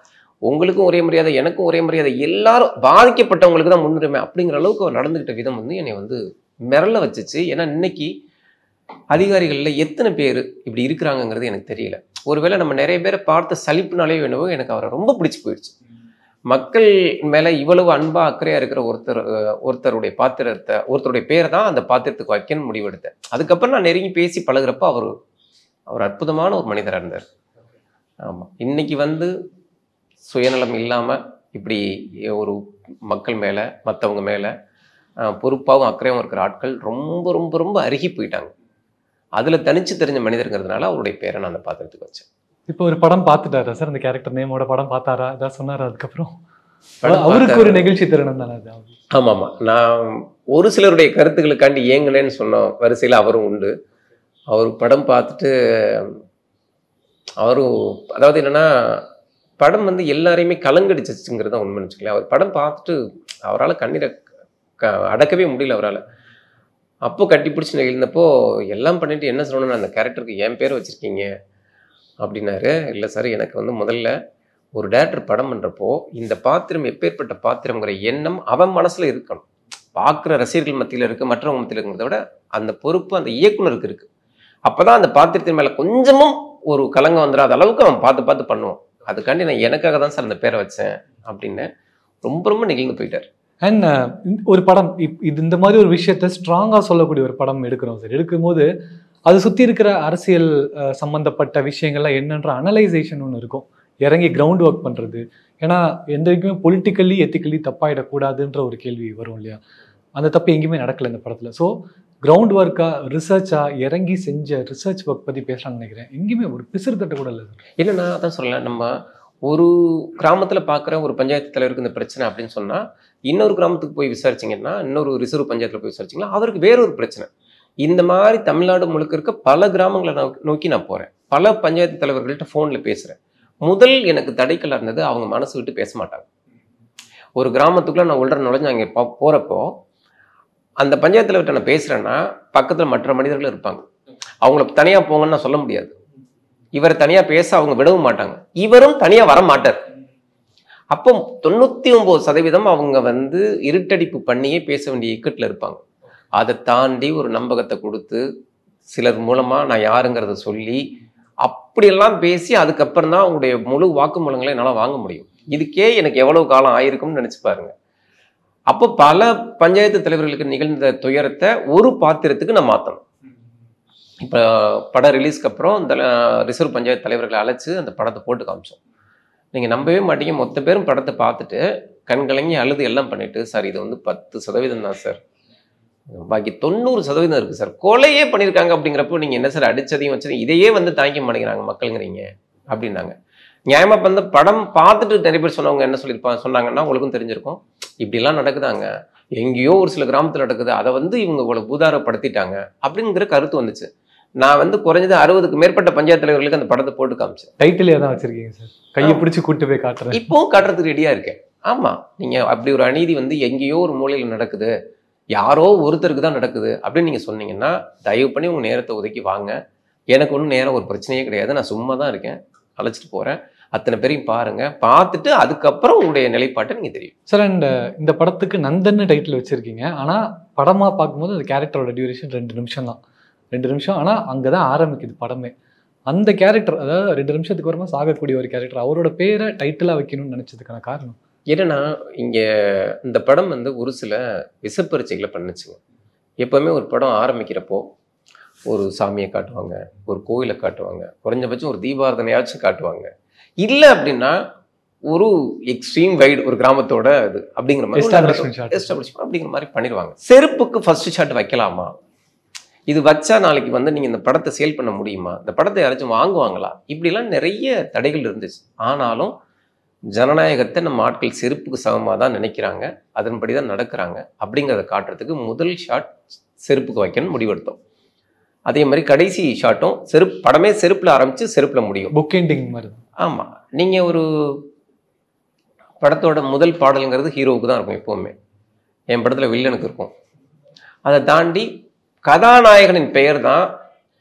உங்களுக்கும் ஒரே மரியாதை எனக்கும் ஒரே மரியாதை, எல்லாரும் பாதிக்கப்பட்டவங்களுக்கு தான் முன்னுரிமை அப்படிங்கிற அளவுக்கு அவர் நடந்துக்கிட்ட விதம் வந்து என்னை வந்து மிரள வச்சிச்சு. ஏன்னா இன்னைக்கு அதிகாரிகளில் எத்தனை பேர் இப்படி இருக்கிறாங்கங்கிறது எனக்கு தெரியல. ஒருவேளை நம்ம நிறைய பேரை பார்த்த சலிப்புனாலே வேணவோ எனக்கு அவரை ரொம்ப பிடிச்சி போயிடுச்சு. மக்கள் மேலே இவ்வளவு அன்பா அக்கறையாக இருக்கிற ஒருத்தருடைய பாத்திரத்தை, ஒருத்தருடைய பேரை தான் அந்த பாத்திரத்துக்கு வைக்கணும்னு முடிவெடுத்தேன். அதுக்கப்புறம் நான் நெருங்கி பேசி பழகிறப்ப அவர் அற்புதமான ஒரு மனிதராக இருந்தார். ஆமாம், இன்னைக்கு வந்து சுயநலம் இல்லாமல் இப்படி ஒரு மக்கள் மேலே மற்றவங்க மேலே பொறுப்பாகவும் அக்கறையாகவும் இருக்கிற ஆட்கள் ரொம்ப ரொம்ப ரொம்ப அருகி போயிட்டாங்க. அதில் தனிச்சு தெரிஞ்ச மனிதருங்கிறதுனால அவருடைய பேரை நான் அந்த பாத்திரத்துக்கு வச்சேன். இப்போ ஒரு படம் பார்த்துட்டாரா சார்? அந்த கேரக்டர் நேமோட படம் பார்த்தாரா? ஏதாவது சொன்னாரா? அதுக்கப்புறம் அவருக்கு ஒரு நிகழ்ச்சி தருணம் தானே அது? ஆமாம், நான் ஒரு சிலருடைய கருத்துக்களுக்காண்டி ஏங்கினேன்னு சொன்ன வரிசையில் அவரும் உண்டு. அவர் படம் பார்த்துட்டு அவரும், அதாவது என்னென்னா படம் வந்து எல்லாரையுமே கலங்கடிச்சிச்சுங்கிறது தான் உண்மைன்னு வச்சுக்கலாம். அவர் படம் பார்த்துட்டு அவரால் கண்ணீரை அடக்கவே முடியல அவரால். அப்போ கட்டி பிடிச்சி எழுந்தப்போ எல்லாம் பண்ணிட்டு என்ன சொல்லணும்னு, அந்த கேரக்டருக்கு என் பேர் வச்சுருக்கீங்க அப்படின்னாரு. இல்லை சார், எனக்கு வந்து முதல்ல ஒரு டேரக்டர் படம் பண்ணுறப்போ இந்த பாத்திரம் எப்பேற்பட்ட பாத்திரங்கிற எண்ணம் அவன் மனசில் இருக்கணும். பார்க்குற ரசிகர்கள் மத்தியில் இருக்குது, மற்றவங்க மத்தியில் இருக்கிறத விட அந்த பொறுப்பு அந்த இயக்குனருக்கு இருக்குது. அப்போ தான் அந்த பாத்திரத்தின் மேலே கொஞ்சமும் ஒரு கலங்கம் வந்துடாத அளவுக்கு அவன் பார்த்து பார்த்து பண்ணுவான். அதுக்காண்டி நான் எனக்காக தான் சார் அந்த பேரை வச்சேன் அப்படின்னு ரொம்ப ரொம்ப நெகிழ்ந்து போயிட்டார். அண்ட் ஒரு படம் இது இந்த மாதிரி ஒரு விஷயத்த ஸ்ட்ராங்காக சொல்லக்கூடிய ஒரு படம் எடுக்கிறோம் சார். எடுக்கும்போது அது சுற்றி இருக்கிற அரசியல் சம்மந்தப்பட்ட விஷயங்கள்லாம் என்னன்ற அனலைசேஷன் ஒன்று இருக்கும், இறங்கி கிரவுண்ட் ஒர்க் பண்ணுறது. ஏன்னா எந்த வரைக்குமே பொலிட்டிக்கலி எத்திக்கலி தப்பாயிடக்கூடாதுன்ற ஒரு கேள்வி வரும் இல்லையா? அந்த தப்பு எங்கேயுமே நடக்கலை இந்த படத்தில். ஸோ கிரவுண்ட் ஒர்க்காக ரிசர்ச்சாக இறங்கி செஞ்ச ரிசர்ச் ஒர்க் பற்றி பேசலாம்னு நினைக்கிறேன். எங்கேயுமே ஒரு பிசுறு தட்ட கூட இல்லை சார். இல்லைன்னா அதான் சொல்லலாம், நம்ம ஒரு கிராமத்தில் பார்க்குற ஒரு பஞ்சாயத்து தலைவருக்கு இந்த பிரச்சனை அப்படின்னு சொன்னால் இன்னொரு கிராமத்துக்கு போய் விசாரிச்சிங்கன்னா, இன்னொரு ரிசர்வ் பஞ்சாயத்தில் போய் விசாரிச்சிங்கன்னா அவருக்கு வேறொரு பிரச்சனை. இந்த மாதிரி தமிழ்நாடு முழுக்க இருக்க பல கிராமங்களை நோக்கி நான் போகிறேன், பல பஞ்சாயத்து தலைவர்கள்ட்ட ஃபோனில் பேசுகிறேன். முதல் எனக்கு தடைக்கலாக இருந்தது, அவங்க மனசு விட்டு பேச மாட்டாங்க. ஒரு கிராமத்துக்குள்ளே நான் உள்ள நுழைஞ்சு அங்கே போகிறப்போ அந்த பஞ்சாயத்து தலைவர்கிட்ட நான் பேசுகிறேன்னா பக்கத்தில் மற்ற மனிதர்கள் இருப்பாங்க. அவங்கள தனியாக போங்கன்னு நான் சொல்ல முடியாது. இவரை தனியாக பேச அவங்க விடவும் மாட்டாங்க, இவரும் தனியாக வர மாட்டார். அப்போ 99% அவங்க வந்து இருட்டடிப்பு பண்ணியே பேச வேண்டிய இக்கட்டில் இருப்பாங்க. அதை தாண்டி ஒரு நம்பகத்தை கொடுத்து சிலர் மூலமாக நான் யாருங்கிறத சொல்லி அப்படியெல்லாம் பேசி அதுக்கப்புறம் தான் அவங்களுடைய முழு வாக்குமூலங்களை என்னால் வாங்க முடியும். இதுக்கே எனக்கு எவ்வளவு காலம் ஆயிருக்கும்னு நினச்சி பாருங்க. அப்போ பல பஞ்சாயத்து தலைவர்களுக்கு நிகழ்ந்த துயரத்தை ஒரு பாத்திரத்துக்கு நான் மாற்றணும். இப்போ படம் ரிலீஸ்க்கு அப்புறம் இந்த ரிசர்வ் பஞ்சாயத்து தலைவர்களை அழைச்சி அந்த படத்தை போட்டு காமிச்சோம். நீங்கள் நம்பவே மாட்டீங்க, மொத்த பேரும் படத்தை பார்த்துட்டு கண்கலங்கி அழுது எல்லாம் பண்ணிட்டு, சார் இது வந்து 10% தான் சார், பாக்கி 90% இருக்குது சார், கொலையே பண்ணியிருக்காங்க. அப்படிங்கிறப்போ நீங்கள் என்ன சார் அடித்ததையும் வச்சதையும் இதையே வந்து தாங்கிக்க மாட்டேங்கிறாங்க மக்களுங்கிறீங்க அப்படின்னாங்க. நியாயமாக வந்து படம் பார்த்துட்டு நிறைய பேர் சொன்னவங்க என்ன சொன்னாங்கன்னா, உங்களுக்கும் தெரிஞ்சிருக்கும், இப்படிலாம் நடக்குதாங்க, எங்கேயோ ஒரு சில கிராமத்தில் நடக்குது, அதை வந்து இவங்க இவ்வளோ பூதாரப்படுத்திட்டாங்க அப்படிங்கிற கருத்து வந்துச்சு. நான் வந்து குறைஞ்சது 60க்கு மேற்பட்ட பஞ்சாயத்து தலைவர்களுக்கு அந்த படத்தை போட்டு காமிச்சேன். டைட்டில் தான் வச்சிருக்கீங்க சார், கையை பிடிச்சி கூட்டு போய் காட்டுறேன், இப்போவும் காட்டுறதுக்கு ரெடியாக இருக்கேன். ஆமாம், நீங்கள் அப்படி ஒரு அநீதி வந்து எங்கேயோ ஒரு மூலையில் நடக்குது, யாரோ ஒருத்தருக்கு தான் நடக்குது அப்படின்னு நீங்கள் சொன்னீங்கன்னா தயவு பண்ணி உங்கள் நேரத்தை ஒதுக்கி வாங்க. எனக்கு ஒன்றும் நேரம் ஒரு பிரச்சனையே கிடையாது, நான் சும்மா தான் இருக்கேன், அழைச்சிட்டு போகிறேன், அத்தனை பேரையும் பாருங்க, பார்த்துட்டு அதுக்கப்புறம் உங்களுடைய நிலைப்பாட்டை நீங்கள் தெரியும் சார். அண்ட் இந்த படத்துக்கு நந்தன்னு டைட்டில் வச்சுருக்கீங்க, ஆனால் படமாக பார்க்கும்போது அந்த கேரக்டரோட டியூரேஷன் 2 நிமிஷம் தான், 2 நிமிஷம். ஆனால் அங்கே தான் ஆரம்பிக்குது படமே. அந்த கேரக்டர், அதாவது 2 நிமிஷத்துக்கு வரமா சாகக்கூடிய ஒரு கேரக்டர், அவரோட பேரை டைட்டிலாக வைக்கணும்னு நினச்சதுக்கான காரணம் என்னன்னா, இங்கே இந்த படம் வந்து ஒரு சில விசப்பரீட்சைகளை பண்ணுச்சுங்க. எப்போவுமே ஒரு படம் ஆரம்பிக்கிறப்போ ஒரு சாமியை காட்டுவாங்க, ஒரு கோயிலை காட்டுவாங்க, குறைஞ்சபட்சம் ஒரு தீபாரதனையாச்சும் காட்டுவாங்க. இல்லை அப்படின்னா ஒரு எக்ஸ்ட்ரீம் வைடு ஒரு கிராமத்தோட இது அப்படிங்கிற மாதிரி எஸ்டாப்ளிஷ்மெண்ட் அப்படிங்கிற மாதிரி பண்ணிடுவாங்க. செருப்புக்கு ஃபர்ஸ்ட் ஷாட் வைக்கலாமா, இது வச்சா நாளைக்கு வந்து நீங்கள் இந்த படத்தை சேல் பண்ண முடியுமா, இந்த படத்தை யாராச்சும் வாங்குவாங்களா, இப்படிலாம் நிறைய தடைகள் இருந்துச்சு. ஆனாலும் ஜனநாயகத்தை நம்ம ஆட்கள் செருப்புக்கு சமமாக தான் நினைக்கிறாங்க, அதன்படி தான் நடக்கிறாங்க அப்படிங்கிறத காட்டுறதுக்கு முதல் ஷாட் செருப்புக்கு வைக்கணும்னு முடிவெடுத்தோம். அதே மாதிரி கடைசி ஷாட்டும் படமே செருப்பில் ஆரம்பித்து செருப்பில் முடியும், புக் எண்டிங் மாதிரி. ஆமாம், நீங்கள் ஒரு படத்தோட முதல் பாடலுங்கிறது ஹீரோவுக்கு தான் இருக்கும் எப்போவுமே. என் படத்தில் வில்லனுக்கு இருக்கும். அதை தாண்டி கதாநாயகனின் பெயர் தான்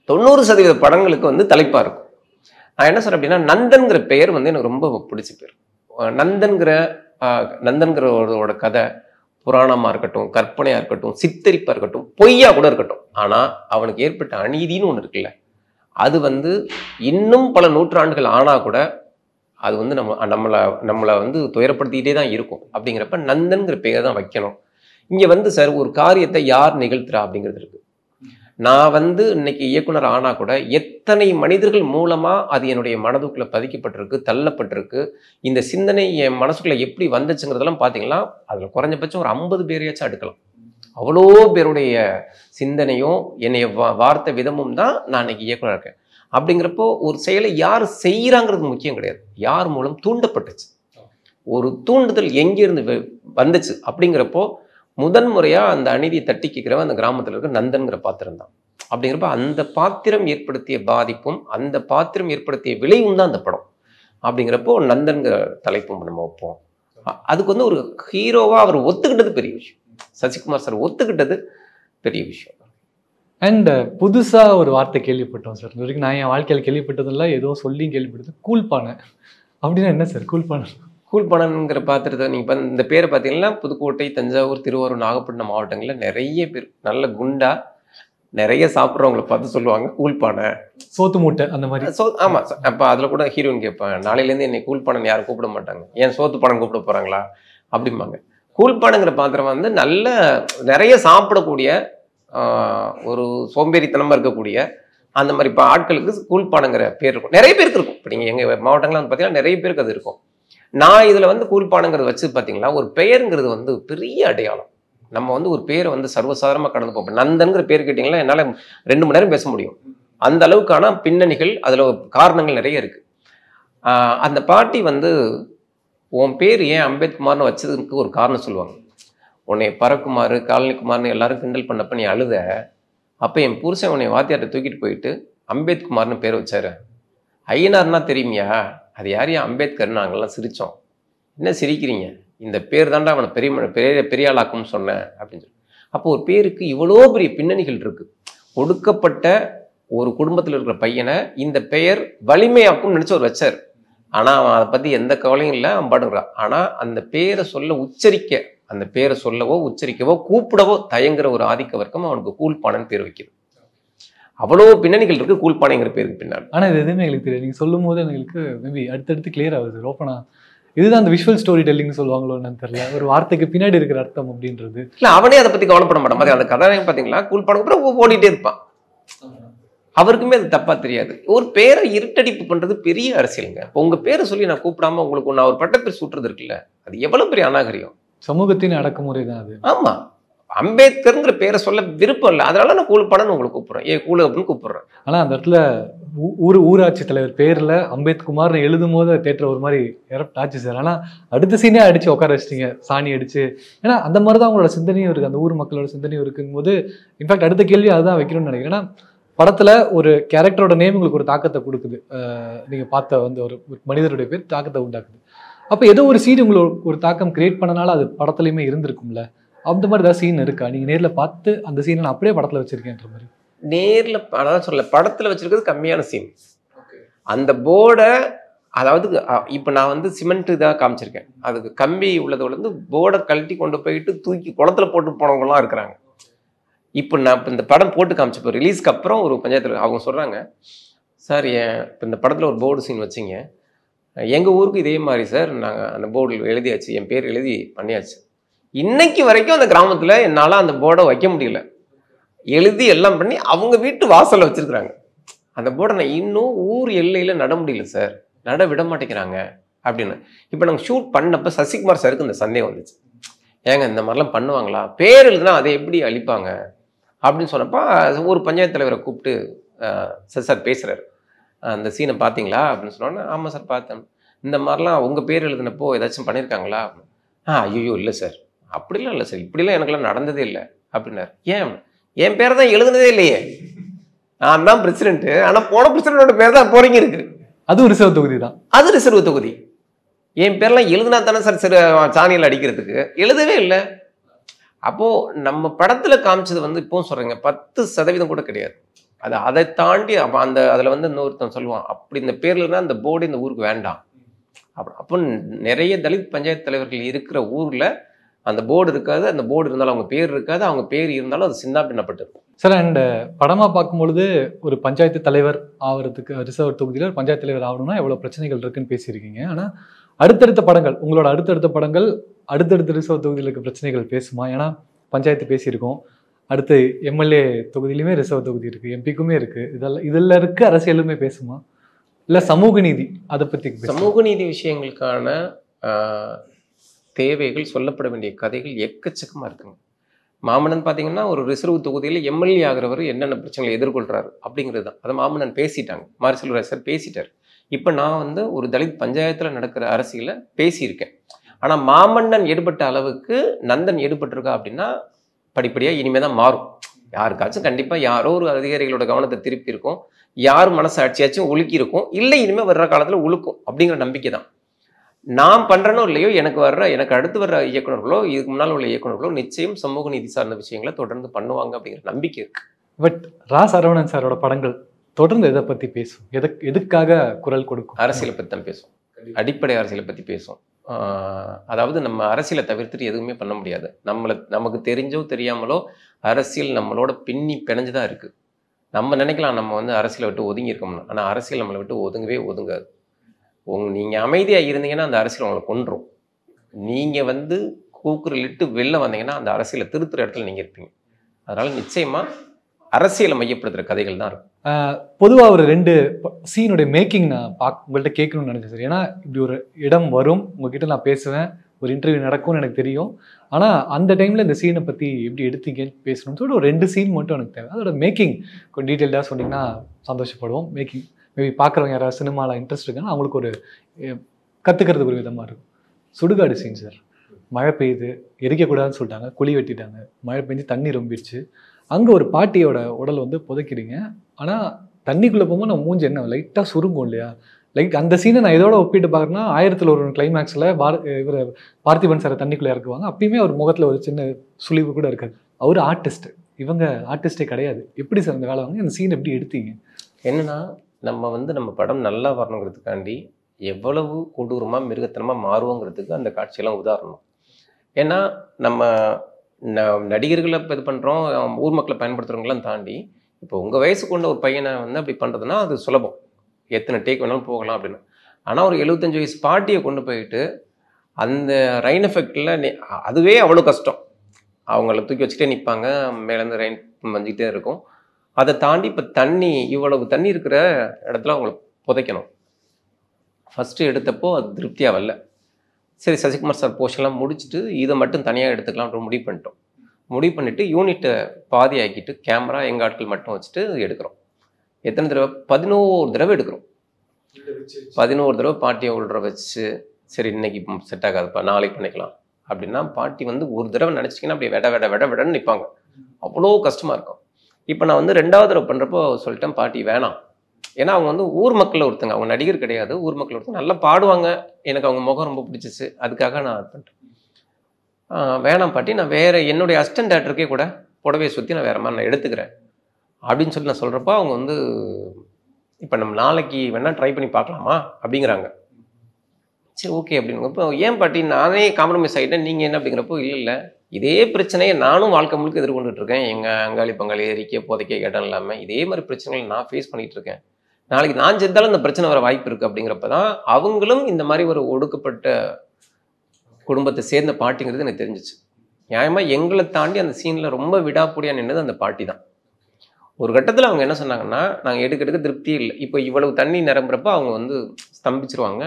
90% படங்களுக்கு வந்து தலைப்பாக இருக்கும். நான் என்ன சொல்கிறேன் அப்படின்னா, நந்தன்கிற பெயர் வந்து எனக்கு ரொம்ப பிடிச்ச பேர். நந்தன்கிறோட கதை புராணமாக இருக்கட்டும், கற்பனையாக இருக்கட்டும், சித்தரிப்பாக இருக்கட்டும், பொய்யா கூட இருக்கட்டும், ஆனால் அவனுக்கு ஏற்பட்ட அநீதின்னு ஒன்று இருக்குல்ல, அது வந்து இன்னும் பல நூற்றாண்டுகள் ஆனால் கூட அது வந்து நம்மளை வந்து துயரப்படுத்திக்கிட்டே தான் இருக்கும். அப்படிங்கிறப்ப நந்தன்கிற பெயர் தான் வைக்கணும். இங்கே வந்து சார் ஒரு காரியத்தை யார் நிகழ்த்துறா அப்படிங்கிறது இருக்குது. நான் வந்து இன்னைக்கு இயக்குனர் ஆனால் கூட எத்தனை மனிதர்கள் மூலமாக அது என்னுடைய மனதுக்குள்ளே பதிக்கப்பட்டிருக்கு, தள்ளப்பட்டிருக்கு, இந்த சிந்தனை என் மனசுக்குள்ளே எப்படி வந்துச்சுங்கிறதெல்லாம் பார்த்தீங்கன்னா அதில் குறைஞ்சபட்சம் ஒரு 50 பேரையாச்சும் எடுக்கலாம். அவ்வளோ பேருடைய சிந்தனையும் என்னைய வார்த்தை விதமும் தான் நான் இன்னைக்கு இயக்குனர் இருக்கேன். அப்படிங்கிறப்போ ஒரு செயலை யார் செய்கிறாங்கிறது முக்கியம் கிடையாது, யார் மூலம் தூண்டப்பட்டுச்சு, ஒரு தூண்டுதல் எங்கேருந்து வந்துச்சு அப்படிங்கிறப்போ முதன்முறையாக அந்த அநீதியை தட்டி கேட்கிறவன் அந்த கிராமத்தில் இருக்க நந்தன்கிற பாத்திரம் தான். அப்படிங்கிறப்ப அந்த பாத்திரம் ஏற்படுத்திய பாதிப்பும் அந்த பாத்திரம் ஏற்படுத்திய விளைவும் தான் அந்த படம். அப்படிங்கிறப்போ நந்தன்கிற தலைப்பும் நம்ம வைப்போம். அதுக்கு வந்து ஒரு ஹீரோவாக அவர் ஒத்துக்கிட்டது பெரிய விஷயம், சசிகுமார் சார் ஒத்துக்கிட்டது பெரிய விஷயம். அண்ட் புதுசாக ஒரு வார்த்தை கேள்விப்பட்டோம் சார், இது வரைக்கும் நான் என் வாழ்க்கையில் கேள்விப்பட்டதில்ல, ஏதோ சொல்லி கேள்விப்பட்டது, கூழ்பானை. அப்படின்னா என்ன சார் கூழ்பானை? கூழ்ப்பாணன்ங்கிற பாத்திரத்தை நீங்கள் இந்த பேரை பார்த்தீங்கன்னா புதுக்கோட்டை, தஞ்சாவூர், திருவாரூர், நாகப்பட்டினம் மாவட்டங்களில் நிறைய பேர் நல்ல குண்டா நிறைய சாப்பிட்றவங்கள பார்த்து சொல்லுவாங்க கூழ்ப்பானை, சோத்து மூட்டை அந்த மாதிரி. ஆமாம். அப்போ அதில் கூட ஹீரோயின் கேட்பேன், நாளையிலேருந்து என்னை கூழ்ப்பானன் யாரும் கூப்பிட மாட்டாங்க, ஏன் சோத்து பானம் கூப்பிட போகிறாங்களா அப்படிம்பாங்க. கூழ்ப்பானைங்கிற பாத்திரம் வந்து நல்ல நிறைய சாப்பிடக்கூடிய ஒரு சோம்பேறித்தனமாக இருக்கக்கூடிய அந்த மாதிரி இப்போ ஆட்களுக்கு கூழ்ப்பானைங்கிற பேர் இருக்கும். நிறைய பேருக்கு இருக்கும். இப்போ நீங்கள் எங்கள் மாவட்டங்களில் வந்து பார்த்தீங்கன்னா நிறைய பேருக்கு அது இருக்கும். நான் இதில் வந்து கூழ்ப்பானைங்கிறது வச்சு பார்த்தீங்களா, ஒரு பெயருங்கிறது வந்து பெரிய அடையாளம். நம்ம வந்து ஒரு பேரை வந்து சர்வசாதாரணமாக கடந்து போப்போம். நந்தன்கிற பேர் கேட்டிங்கன்னா என்னால் 2 மணி நேரம் பேச முடியும். அந்த அளவுக்கான பின்னணிகள் அதில் காரணங்கள் நிறைய இருக்குது. அந்த பாட்டி வந்து உன் பேர் ஏன் அம்பேத்குமார்னு வச்சதுக்கு ஒரு காரணம் சொல்லுவாங்க. உன்னை பரக்குமார், காலனிக்குமார்னு எல்லாரும் கிண்டல் பண்ணப்ப நீ அழுத, அப்போ என் புருஷன் உன்னை வாத்தியார்ட்ட தூக்கிட்டு போயிட்டு அம்பேத்குமார்னு பேர் வச்சாரு. ஐயனார்னா தெரியுமியா, அது யார் அம்பேத்கர்னு நாங்கள்லாம் சிரித்தோம். என்ன சிரிக்கிறீங்க, இந்த பேர் தாண்டா அவனை பெரிய ஆளாக்கும்னு சொன்னேன் அப்படின்னு சொல்லி. அப்போ ஒரு பேருக்கு இவ்வளோ பெரிய பின்னணிகள் இருக்குது. ஒடுக்கப்பட்ட ஒரு குடும்பத்தில் இருக்கிற பையனை இந்த பெயர் வலிமையாக்கும் நினச்சி ஒரு வச்சார். ஆனால் அவன் அதை பற்றி எந்த கவலையும் இல்லை, அவன் பாடுறான். ஆனால் அந்த பேரை சொல்ல உச்சரிக்க, அந்த பேரை சொல்லவோ உச்சரிக்கவோ கூப்பிடவோ தயங்குற ஒரு ஆதிக்க வர்க்கம் அவனுக்கு கூழ்ப்பானைன்னு பேர் வைக்குது. அவ்வளோ பின்னணிகள் இருக்குது கூழ்ப்பானைங்கிற பேருக்கு பின்னாடி. ஆனால் இது எதுவுமே எங்களுக்கு தெரியாது. நீங்கள் சொல்லும் போது எங்களுக்கு மேபி அடுத்தடுத்து கிளியர் ஆகுது. ஓப்பனா இதுதான் அந்த விஷுவல் ஸ்டோரி டெல்லிங்னு சொல்லுவாங்களோ என்னன்னு தெரியல, ஒரு வார்த்தைக்கு பின்னாடி இருக்கிற அர்த்தம் அப்படின்றது. இல்லை, அவனே அதை பற்றி கவலைப்பட மாட்டான். மாதிரி அந்த கதாநாயகன் பார்த்தீங்களா கூழ்ப்பானை அப்புறம் ஓடிட்டே இருப்பான். அவருக்குமே அது தப்பா தெரியாது. ஒரு பேரை இருட்டடிப்பு பண்றது பெரிய அரசியலுங்க. இப்போ உங்க பேரை சொல்லி நான் கூப்பிடாம உங்களுக்கு நான் ஒரு பட்டப்பேர் சூட்டுறது இருக்குல்ல, அது எவ்வளவு பெரிய அநாகரியம். சமூகத்தின் அடக்குமுறை தான் அது. ஆமா, அம்பேத்கர்ங்கிற பேரை சொல்ல விருப்பம் இல்லை, அதனால நான் கூழ்ப்பானைன்னு உங்களுக்கு கூப்பிடுறேன், கூழு அப்படின்னு கூப்பிடுறேன். ஆனா அந்த இடத்துல ஊராட்சி தலைவர் பேர்ல அம்பேத்குமார்னு எழுதும் போது தேட்டர் ஒரு மாதிரி எரப்ட் ஆச்சு சார். ஆனா அடுத்த சீனே அடிச்சு உட்கார வச்சிட்டீங்க, சாணி அடிச்சு. ஏன்னா அந்த மாதிரி தான் அவங்களோட சிந்தனையும் இருக்கு, அந்த ஊர் மக்களோட சிந்தனையும் இருக்குங்கும் போது இன்ஃபேக்ட் அடுத்த கேள்வி அதுதான் வைக்கணும்னு நினைக்கிறேன். ஏன்னா படத்துல ஒரு கேரக்டரோட நேம் உங்களுக்கு ஒரு தாக்கத்தை கொடுக்குது, நீங்க பார்த்த வந்து ஒரு மனிதருடைய பேர் தாக்கத்தை உண்டாக்குது. அப்ப ஏதோ ஒரு சீன் உங்களுக்கு ஒரு தாக்கம் கிரியேட் பண்ணனால அது படத்துலயுமே இருந்திருக்கும்ல. அந்த மாதிரி ஏதாவது சீன் இருக்கா, நீங்க நேர்ல பார்த்து அந்த சீனை நான் அப்படியே படத்துல வச்சிருக்கேன்ற மாதிரி? நேர்ல அதான் சொல்ல, படத்துல வச்சிருக்கிறது கம்மியான சீன். அந்த போர்டை, அதாவது இப்போ நான் வந்து சிமெண்ட் இதாக காமிச்சிருக்கேன், அதுக்கு கம்பி உள்ளது வந்து போர்டை கழட்டி கொண்டு போயிட்டு தூக்கி குளத்துல போட்டு போனவங்கலாம் இருக்கிறாங்க. இப்போ நான் இப்போ இந்த படம் போட்டு காமிச்சப்போ ரிலீஸ்க்கு அப்புறம் ஒரு பஞ்சாயத்தில் அவங்க சொல்கிறாங்க, சார் இப்போ இந்த படத்தில் ஒரு போர்டு சீன் வச்சிங்க, எங்கள் ஊருக்கு இதே மாதிரி சார் நாங்கள் அந்த போர்டில் எழுதியாச்சு, என் பேர் எழுதி பண்ணியாச்சு. இன்னைக்கு வரைக்கும் அந்த கிராமத்தில் என்னால் அந்த போர்டை வைக்க முடியல, எழுதி எல்லாம் பண்ணி அவங்க வீட்டு வாசலில் வச்சுருக்குறாங்க. அந்த போர்டை நான் இன்னும் ஊர் எல்லையில் நட முடியல சார், நட விட மாட்டேங்கிறாங்க அப்படின்னு. இப்போ நாங்கள் ஷூட் பண்ணப்போ சசிகுமார் சாருக்கு இந்த சந்தேகம் வந்துச்சு, ஏங்க இந்த மாதிரிலாம் பண்ணுவாங்களா, பேர் எழுதுனா அதை எப்படி அழிப்பாங்க அப்படின்னு சொன்னப்போ ஒரு பஞ்சாயத்து தலைவரை கூப்பிட்டு சார் பேசுகிறாரு, அந்த சீனை பார்த்தீங்களா அப்படின்னு சொன்னோன்னே, ஆமாம் சார் பார்த்தேன், இந்த மாதிரிலாம் உங்கள் பேர் எழுதினப்போ ஏதாச்சும் பண்ணியிருக்காங்களா? ஐயோ இல்லை சார், அப்படிலாம் இல்லை சார், இப்படிலாம் எனக்குலாம் நடந்ததே இல்லை அப்படின்னாரு. ஏன், என் பேரை தான் எழுதுனதே இல்லையே, நான் தான் பிரசிடென்ட்டு, ஆனால் போன பிரசிடென்ட்டோட பேர் தான் போறீங்க இருக்கு, அதுவும் ரிசர்வ் தொகுதி தான். அது ரிசர்வ் தொகுதி, என் பேர்லாம் எழுதுனா தானே சார் சிறு சாணியில் அடிக்கிறதுக்கு, எழுதவே இல்லை. அப்போது நம்ம படத்தில் காமிச்சது வந்து இப்போவும் சொல்கிறேங்க 10% கூட கிடையாது, அது அதை தாண்டி அப்போ அந்த அதில் வந்து இன்னொருத்தன் சொல்லுவான், அப்படி இந்த பேர்லன்னா அந்த போர்டு இந்த ஊருக்கு வேண்டாம். அப்போ நிறைய தலித் பஞ்சாயத்து தலைவர்கள் இருக்கிற ஊரில் அந்த போர்டு இருக்காது, அந்த போர்டு இருந்தாலும் அவங்க பேர் இருக்காது, அவங்க பேர் இருந்தாலும் அது சின்ன பின்னப்பட்டது சார். அண்ட் படமாக பார்க்கும்பொழுது ஒரு பஞ்சாயத்து தலைவர் ஆகிறதுக்கு, ரிசர்வ் தொகுதியில் ஒரு பஞ்சாயத்து தலைவர் ஆகணும்னா எவ்வளோ பிரச்சனைகள் இருக்குன்னு பேசியிருக்கீங்க. ஆனால் அடுத்தடுத்த படங்கள், உங்களோட அடுத்தடுத்த படங்கள் அடுத்தடுத்த ரிசர்வ் தொகுதியில் இருக்க பிரச்சனைகள் பேசுமா? ஏன்னா பஞ்சாயத்து பேசியிருக்கோம், அடுத்து எம்எல்ஏ தொகுதியிலுமே ரிசர்வ் தொகுதி இருக்குது, எம்பிக்குமே இருக்குது, இதில் இருக்க அரசியலுமே பேசுமா? இல்லை சமூக நீதி, அதை பற்றி? சமூக நீதி விஷயங்களுக்கான தேவைகள், சொல்லப்பட வேண்டிய கதைகள் எக்கச்சக்கமாக இருக்குங்க. மாமன்னன் பார்த்தீங்கன்னா ஒரு ரிசர்வ் தொகுதியில் எம்எல்ஏ ஆகிறவர் என்னென்ன பிரச்சனைகளை எதிர்கொள்கிறாரு அப்படிங்கிறது தான். அதை மாமன்னன் பேசிட்டாங்க, மாரி செல்வராஜ் சார் பேசிட்டார். இப்போ நான் வந்து ஒரு தலித் பஞ்சாயத்தில் நடக்கிற அரசியலை பேசியிருக்கேன். ஆனால் மாமன்னன் ஈடுபட்ட அளவுக்கு நந்தன் ஈடுபட்டிருக்கா அப்படின்னா படிப்படியாக இனிமேல் தான் மாறும். யாருக்காச்சும் கண்டிப்பாக யாரோ ஒரு அதிகாரிகளோட கவனத்தை திருப்பி இருக்கும், யார் மனசாட்சியாச்சும் உலுக்கி இருக்கும், இல்லை இனிமேல் வர்ற காலத்தில் உழுக்கும் அப்படிங்கிற நம்பிக்கை தான். நான் பண்ணுறனோ இல்லையோ, எனக்கு அடுத்து வர்ற இயக்குநர்களோ இதுக்கு முன்னால் உள்ள இயக்குநர்களோ நிச்சயம் சமூக நீதி சார்ந்த விஷயங்களை தொடர்ந்து பண்ணுவாங்க அப்படிங்கிற நம்பிக்கை இருக்கு. பட் ரா சரவணன் சாரோட படங்கள் தொடர்ந்து எதை பற்றி பேசும், எதுக்காக குரல் கொடுக்கும்? அரசியலை பற்றி தான் பேசும், அடிப்படை அரசியலை பற்றி பேசும். அதாவது நம்ம அரசியலை தவிர்த்துட்டு எதுவுமே பண்ண முடியாது. நமக்கு தெரிஞ்சோ தெரியாமலோ அரசியல் நம்மளோட பின்னி பிணைஞ்சு தான் இருக்குது. நம்ம நினைக்கலாம் நம்ம வந்து அரசியலை விட்டு ஒதுங்கி இருக்கோம்னு. ஆனால் அரசியல் நம்மளை விட்டு ஒதுங்கவே ஒதுங்காது. நீங்கள் அமைதியாக இருந்தீங்கன்னா அந்த அரசியல் உங்களை கொன்றும். நீங்கள் வந்து கூக்குரலிட்டு வெளில வந்தீங்கன்னா அந்த அரசியலை திருத்துற இடத்துல நீங்கள் இருப்பீங்க. அதனால் நிச்சயமாக அரசியலை மையப்படுத்துகிற கதைகள் தான் இருக்கும். பொதுவாக ஒரு 2 சீனுடைய மேக்கிங் நான் உங்கள்கிட்ட கேட்கணும்னு நினைச்சேன் சார். ஏன்னா இப்படி ஒரு இடம் வரும், உங்ககிட்ட நான் பேசுவேன், ஒரு இன்டர்வியூ நடக்கும்னு எனக்கு தெரியும். ஆனால் அந்த டைமில் இந்த சீனை பற்றி எப்படி எடுத்தீங்கன்னு பேசணும்னு சொல்லிட்டு ஒரு 2 சீன் மட்டும் எனக்கு தேவை. அதோட மேக்கிங் கொஞ்சம் டீட்டெயில்டாக சொன்னீங்கன்னா சந்தோஷப்படுவோம். மேக்கிங் மேபி பார்க்குறவங்க யாராவது சினிமாவில் இன்ட்ரெஸ்ட் இருக்குன்னா அவங்களுக்கு ஒரு கற்றுக்கிறதுக்கு ஒரு விதமாக இருக்கும். சுடுகாடு சீன் சார். மழை பெய்யுது, எரிக்கக்கூடாதுன்னு சொல்லிட்டாங்க, குழி வெட்டிட்டாங்க, மழை பெஞ்சு தண்ணி ரொம்பிடுச்சு. அங்கே ஒரு பாட்டியோட உடல் வந்து புதைக்கிறீங்க. ஆனால் தண்ணிக்குள்ளே போகும்போது நம்ம மூஞ்சி என்ன லைட்டாக சுருங்கும் இல்லையா? அந்த சீனை நான் இதோட ஒப்பிட்டு பார்க்குறேன்னா 1001 கிளைமேக்ஸில் இவர் பார்த்திபன் சாரை தண்ணிக்குள்ளே இறக்குவாங்க. அப்பயுமே அவர் முகத்தில் ஒரு சின்ன சுழிவு கூட இருக்காது. அவர் ஆர்டிஸ்ட், இவங்க ஆர்டிஸ்டே கிடையாது. எப்படி சார் இந்த வேலை வாங்க இந்த சீன் எப்படி எடுத்தீங்க? என்னன்னா நம்ம படம் நல்லா வரணுங்கிறதுக்காண்டி எவ்வளவு கொடூரமாக மிருகத்தனமாக மாறுவோங்கிறதுக்கு அந்த காட்சியெல்லாம் உதாரணம். ஏன்னா நம்ம நடிகர்களை இது பண்ணுறோம், ஊர் மக்களை பயன்படுத்துகிறவங்களாம் தாண்டி இப்போ உங்கள் வயசு கொண்ட ஒரு பையனை வந்து அப்படி பண்ணுறதுனா அது சுலபம், எத்தனை டேக் வேணாலும் போகலாம் அப்படின்னு. ஆனால் ஒரு 75 வயசு பாட்டியை கொண்டு போயிட்டு அந்த ரெயின் எஃபெக்டில் அதுவே அவ்வளோ கஷ்டம். அவங்கள தூக்கி வச்சுட்டே நிற்பாங்க, மேலேருந்து ரெயின் வந்துக்கிட்டே இருக்கும். அதை தாண்டி இப்போ இவ்வளவு தண்ணி இருக்கிற இடத்துல அவங்கள புதைக்கணும். ஃபஸ்ட்டு எடுத்தப்போ அது திருப்தியாக வரல. சரி, சசிகுமார் சார் போர்ஷன்லாம் முடிச்சுட்டு இதை மட்டும் தனியாக எடுத்துக்கலாம்ன்ற முடிவு பண்ணிட்டோம். முடிவு பண்ணிவிட்டு யூனிட்டை பாதி ஆக்கிட்டு கேமரா எங்கள் ஆட்கள் மட்டும் வச்சுட்டு எடுக்கிறோம். எத்தனை தடவை? 11 தடவை எடுக்கிறோம். 11 தடவை பாட்டியை உள்ள வச்சு, சரி இன்னைக்கு செட் ஆகாதுப்பா, நாளைக்கு பண்ணிக்கலாம் அப்படின்னா பாட்டி வந்து ஒரு தடவை நினச்சிங்கன்னா அப்படியே விடன்னு நிற்பாங்க. அவ்வளோ கஷ்டமாக இருக்கும். இப்போ நான் வந்து 2வது தடவை பண்ணுறப்போ சொல்லிட்டேன், பாட்டி வேணாம். ஏன்னா அவங்க வந்து ஊர் மக்கள் ஒருத்தங்க, அவங்க நடிகர் கிடையாது, ஊர் மக்கள் ஒருத்தங்க, நல்லா பாடுவாங்க, எனக்கு அவங்க முகம் ரொம்ப பிடிச்சிச்சு, அதுக்காக நான் பண்ணிட்டேன். வேணாம் பாட்டி, நான் வேறு என்னுடைய அசிஸ்டன்ட் டேரக்டருக்கே கூட புடவையை சுற்றி நான் வேறு மாதிரி நான் எடுத்துக்கிறேன் அப்படின்னு சொல்லி நான் சொல்கிறப்போ அவங்க வந்து இப்போ நம்ம நாளைக்கு வேணால் ட்ரை பண்ணி பார்க்கலாமா அப்படிங்கிறாங்க. சரி ஓகே அப்படிங்கிறப்போ, ஏன் பாட்டி நானே காம்ப்ரமைஸ் ஆகிட்டேன், நீங்கள் என்ன அப்படிங்கிறப்போ, இல்லை இதே பிரச்சனையை நானும் வாழ்க்கை முழுக்க எதிர்கொண்டுட்டு இருக்கேன். எங்கள் அங்காளி பங்காளி எரிக்க புதைக்க இடம் இல்லாமல் இதே மாதிரி பிரச்சனைகள் நான் ஃபேஸ் பண்ணிகிட்டு இருக்கேன். நாளைக்கு நான் செத்தாலும் இந்த பிரச்சனை வர வாய்ப்பு இருக்குது. அப்படிங்கிறப்ப தான் அவங்களும் இந்த மாதிரி ஒரு ஒடுக்கப்பட்ட குடும்பத்தை சேர்ந்த பாட்டிங்கிறது எனக்கு தெரிஞ்சிச்சு. நியாயமாக எங்களை தாண்டி அந்த சீனில் ரொம்ப விடாப்படியாக நின்னது அந்த பாட்டி தான். ஒரு கட்டத்தில் அவங்க என்ன சொன்னாங்கன்னா, நாங்கள் எடுக்க திருப்தியே இல்லை, இப்போ இவ்வளவு தண்ணி நிரம்புறப்போ அவங்க வந்து ஸ்தம்பிச்சிருவாங்க,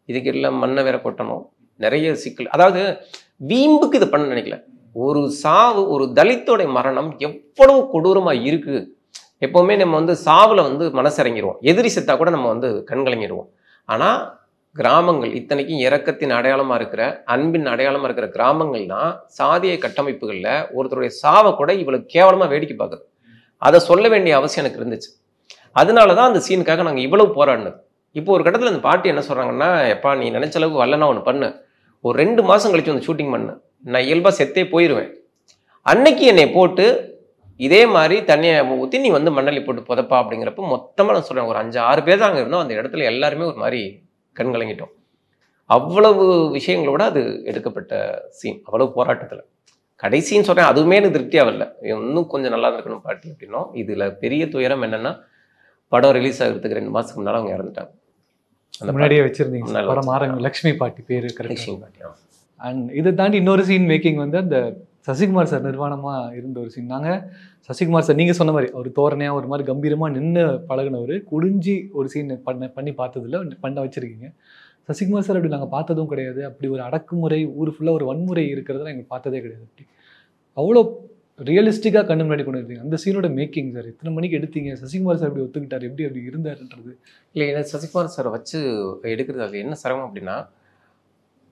இதுக்கு எல்லாம் மண்ணை வேற கொட்டணும், நிறைய சிக்கல். அதாவது வீம்புக்கு இதை பண்ண நினைக்கல. ஒரு சாவு, ஒரு தலித்தோடைய மரணம் எவ்வளவு கொடூரமாக இருக்குது. எப்போவுமே நம்ம வந்து சாவில் வந்து மனசிறங்கிடுவோம், எதிரி செத்தா கூட நம்ம வந்து கண்கலங்கிடுவோம். ஆனால் கிராமங்கள், இத்தனைக்கும் இரக்கத்தின் அடையாளமாக இருக்கிற, அன்பின் அடையாளமாக இருக்கிற கிராமங்கள் தான் சாதிய கட்டமைப்புகளில் ஒருத்தருடைய சாவை கூட இவ்வளவு கேவலமாக வேடிக்கை பார்க்குது. அதை சொல்ல வேண்டிய அவசியம் எனக்கு இருந்துச்சு. அதனால தான் அந்த சீனுக்காக நாங்கள் இவ்வளவு போராடினது. இப்போ ஒரு கட்டத்தில் அந்த பாட்டி என்ன சொல்கிறாங்கன்னா, எப்பா நீ நினைச்ச அளவுக்கு வரலன்னா ஒன்று பண்ணு, ஒரு 2 மாதம் கழிச்சு வந்து ஷூட்டிங் பண்ணு, நான் இயல்பாக செத்தே போயிடுவேன், அன்னைக்கு என்னை போட்டு இதே மாதிரி தண்ணியை ஊற்றி நீ வந்து மண்ணலி போட்டு புதைப்பா அப்படிங்கிறப்ப மொத்தமாக நான் சொல்கிறேன், ஒரு 5-6 பேர் தான் அங்கே இருந்தோம். அந்த இடத்துல எல்லாருமே ஒரு மாதிரி கண்கலங்கிட்டோம். அவ்வளவு விஷயங்களோட அது எடுக்கப்பட்ட சீன், அவ்வளவு போராட்டத்தில். கடைசின்னு சொல்கிறேன், அதுவுமே எனக்கு திருப்தியாக வரல, இன்னும் கொஞ்சம் நல்லா இருக்கணும் பாட்டி அப்படின்னோம். இதில் பெரிய துயரம் என்னென்னா, படம் ரிலீஸ் ஆகிறதுக்கு 2 மாதத்துக்கு முன்னால் அவங்க இறந்துட்டாங்க. அந்த முன்னாடியே வச்சுருந்தீங்க படம் ஆரம்பி, லக்ஷ்மி பாட்டி பேர், லக்ஷ்மி பாட்டி. அண்ட் இதை தாண்டி இன்னொரு சீன் மேக்கிங் வந்து அந்த சசிகுமார் சார் நிர்வாணமாக இருந்த ஒரு சீன். நாங்கள் சசிகுமார் சார் நீங்கள் சொன்ன மாதிரி அவர் தோரணையாக ஒரு மாதிரி கம்பீரமாக நின்று பழகினவர், குடிஞ்சி ஒரு சீன் பண்ணி பார்த்ததில்ல, பண்ண வச்சுருக்கீங்க. சசிகுமார் சார் அப்படி நாங்கள் பார்த்ததும் கிடையாது. அப்படி ஒரு அடக்குமுறை, ஊர் ஃபுல்லாக ஒரு வன்முறை இருக்கிறதெல்லாம் எங்களுக்கு பார்த்ததே கிடையாது. அப்படி அவ்வளோ ரியலிஸ்டிக்காக கண்ணு முன்னாடி கொண்டு இருந்தீங்க. அந்த சீனோட மேக்கிங் சார் எத்தனை மணிக்கு எடுத்தீங்க? சசிகுமார் சார் அப்படி ஒத்துக்கிட்டார், எப்படி அப்படி இருந்தாருன்றது? இல்லை, ஏன்னா சசிகுமார் சாரை வச்சு எடுக்கிறது அது என்ன சிரமம் அப்படின்னா,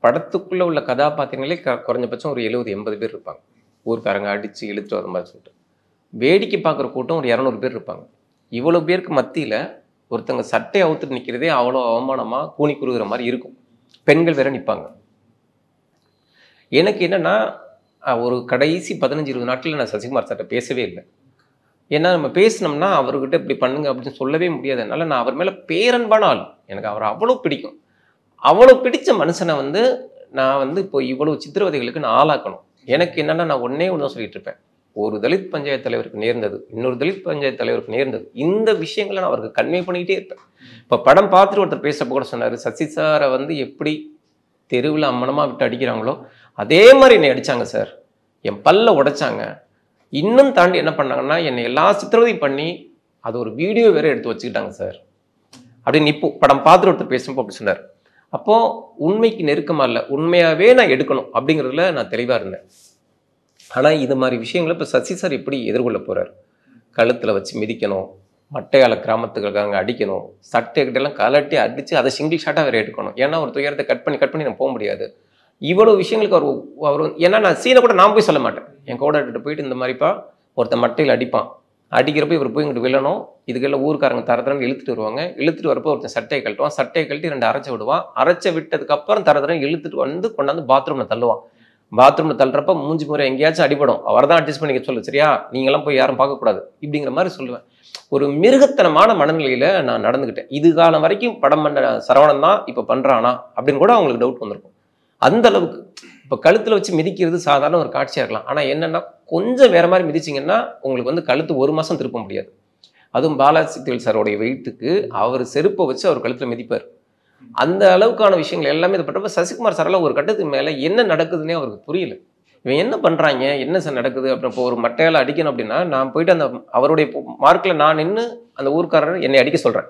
படத்துக்குள்ளே உள்ள கதாபாத்திரங்களே குறைஞ்சபட்சம் ஒரு 70-80 பேர் இருப்பாங்க. ஊருக்காரங்க அடித்து இழுத்துட்டு வர மாதிரி சொல்லிட்டு வேடிக்கை பார்க்குற கூட்டம் ஒரு 200 பேர் இருப்பாங்க. இவ்வளோ பேருக்கு மத்தியில் ஒருத்தங்க சட்டை அவுத்துட்டு நிற்கிறதே அவ்வளோ அவமானமாக கூனி குறுகிற மாதிரி இருக்கும். பெண்கள் வேற நிற்பாங்க. எனக்கு என்னென்னா, ஒரு கடைசி 15-20 நாட்களில் நான் சசிகுமார் சார்கிட்ட பேசவே இல்லை. ஏன்னா நம்ம பேசினோம்னா அவர்கிட்ட இப்படி பண்ணுங்க அப்படின்னு சொல்லவே முடியாது. அதனால நான் அவர் மேலே பேரன்பான ஆள், எனக்கு அவரை அவ்வளோ பிடிக்கும். அவ்வளோ பிடிச்ச மனுஷனை வந்து நான் வந்து இப்போ இவ்வளவு சித்திரவதைகளுக்கு நான் ஆளாக்கணும். எனக்கு என்னன்னா நான் ஒன்னே ஒன்று தான் சொல்லிட்டு இருப்பேன். ஒரு தலித் பஞ்சாயத்து தலைவருக்கு நேர்ந்தது, இன்னொரு தலித் பஞ்சாயத்து தலைவருக்கு நேர்ந்தது. இந்த விஷயங்களை நான் அவருக்கு கன்வே பண்ணிக்கிட்டே இருப்பேன். இப்போ படம் பார்த்துட்டு ஒருத்தர் பேசப்போ கூட சொன்னார், சசி சாரை வந்து எப்படி தெருவில் அம்மனமாக விட்டு அடிக்கிறாங்களோ அதே மாதிரி என்னை அடித்தாங்க சார், என் பல்ல உடைச்சாங்க. இன்னும் தாண்டி என்ன பண்ணாங்கன்னா என்னை எல்லா சித்திரவதையும் பண்ணி அது ஒரு வீடியோ வேற எடுத்து வச்சுக்கிட்டாங்க சார் அப்படின்னு இப்போ படம் பார்த்துட்டு ஒருத்தர் பேசும்போது அப்படி சொன்னார். அப்போது உண்மைக்கு நெருக்கமாக இல்லை, உண்மையாகவே நான் எடுக்கணும் அப்படிங்கிறதுல நான் தெளிவாக இருந்தேன். ஆனால் இது மாதிரி விஷயங்களை இப்போ சசி சார் எப்படி எதிர்கொள்ள போகிறார்? கழுத்தில் வச்சு மிதிக்கணும், மட்டையால் கிராமத்துக்காக அடிக்கணும், சட்டைக்கிட்டெல்லாம் கலட்டி அடித்து அதை சிங்கிள் ஷாட்டாக வேறு எடுக்கணும். ஏன்னா ஒரு துயரத்தை கட் பண்ணி நான் போக முடியாது. இவ்வளோ விஷயங்களுக்கு அவர் ஏன்னா நான் சீனை கூட நான் போய் சொல்ல மாட்டேன். என் கூட எடுத்துகிட்டு போயிட்டு இந்த மாதிரிப்பா ஒருத்தன் மட்டையில் அடிப்பான், அடிக்கிறப்ப இவர் போய் இங்கிட்டு விழணும், இதுக்கெல்லாம் ஊருக்காரங்க தரத்தரன்னு இழுத்துட்டு வருவாங்க. இழுத்துட்டு வரப்போ ஒருத்தன் சட்டையை கழட்டுவான், சட்டையை கழட்டி 2 அரைச்சி விடுவான், அரைச்சி விட்டதுக்கப்புறம் தரத்தரன்னு இழுத்துட்டு வந்து கொண்டாந்து பாத்ரூமில் தள்ளுவான். பாத்ரூமில் தள்ளுறப்ப மூஞ்சி முறை எங்கேயாச்சும் அடிபடும், அவர் தான் அட்ஜஸ்ட் பண்ணிக்க சொல்லு, சரியா, நீங்களாம் போய் யாரும் பார்க்கக்கூடாது இப்படிங்கிற மாதிரி சொல்லுவேன். ஒரு மிருகத்தனமான மனநிலையில் நான் நடந்துக்கிட்டேன். இது காலம் வரைக்கும் படம் பண்ண சரவணன் தான் இப்போ பண்ணுறானா அப்படின்னு கூட அவங்களுக்கு டவுட் வந்திருக்கும். அந்த அளவுக்கு இப்போ கழுத்தில் வச்சு மிதிக்கிறது சாதாரண ஒரு காட்சியாக இருக்கலாம். ஆனால் என்னென்னா கொஞ்சம் வேறு மாதிரி மிதிச்சிங்கன்னா உங்களுக்கு வந்து கழுத்து 1 மாதம் திருப்ப முடியாது. அதுவும் பாலாஜி சாரோடைய வெயிட்டுக்கு அவர் செருப்பை வச்சு அவர் கழுத்தில் மிதிப்பார். அந்த அளவுக்கான விஷயங்கள் எல்லாமே இது பண்ணுறப்ப சசிகுமார் சாரெல்லாம் ஒரு கட்டத்துக்கு மேலே என்ன நடக்குதுன்னே அவருக்கு புரியல. இவன் என்ன பண்ணுறாங்க, என்ன சார் நடக்குது அப்படின்னு. இப்போ ஒரு மட்டையால் அடிக்கணும் அப்படின்னா நான் போயிட்டு அந்த அவருடைய மார்க்கில் நான் நின்று அந்த ஊருக்காரர் என்னை அடிக்க சொல்கிறேன்.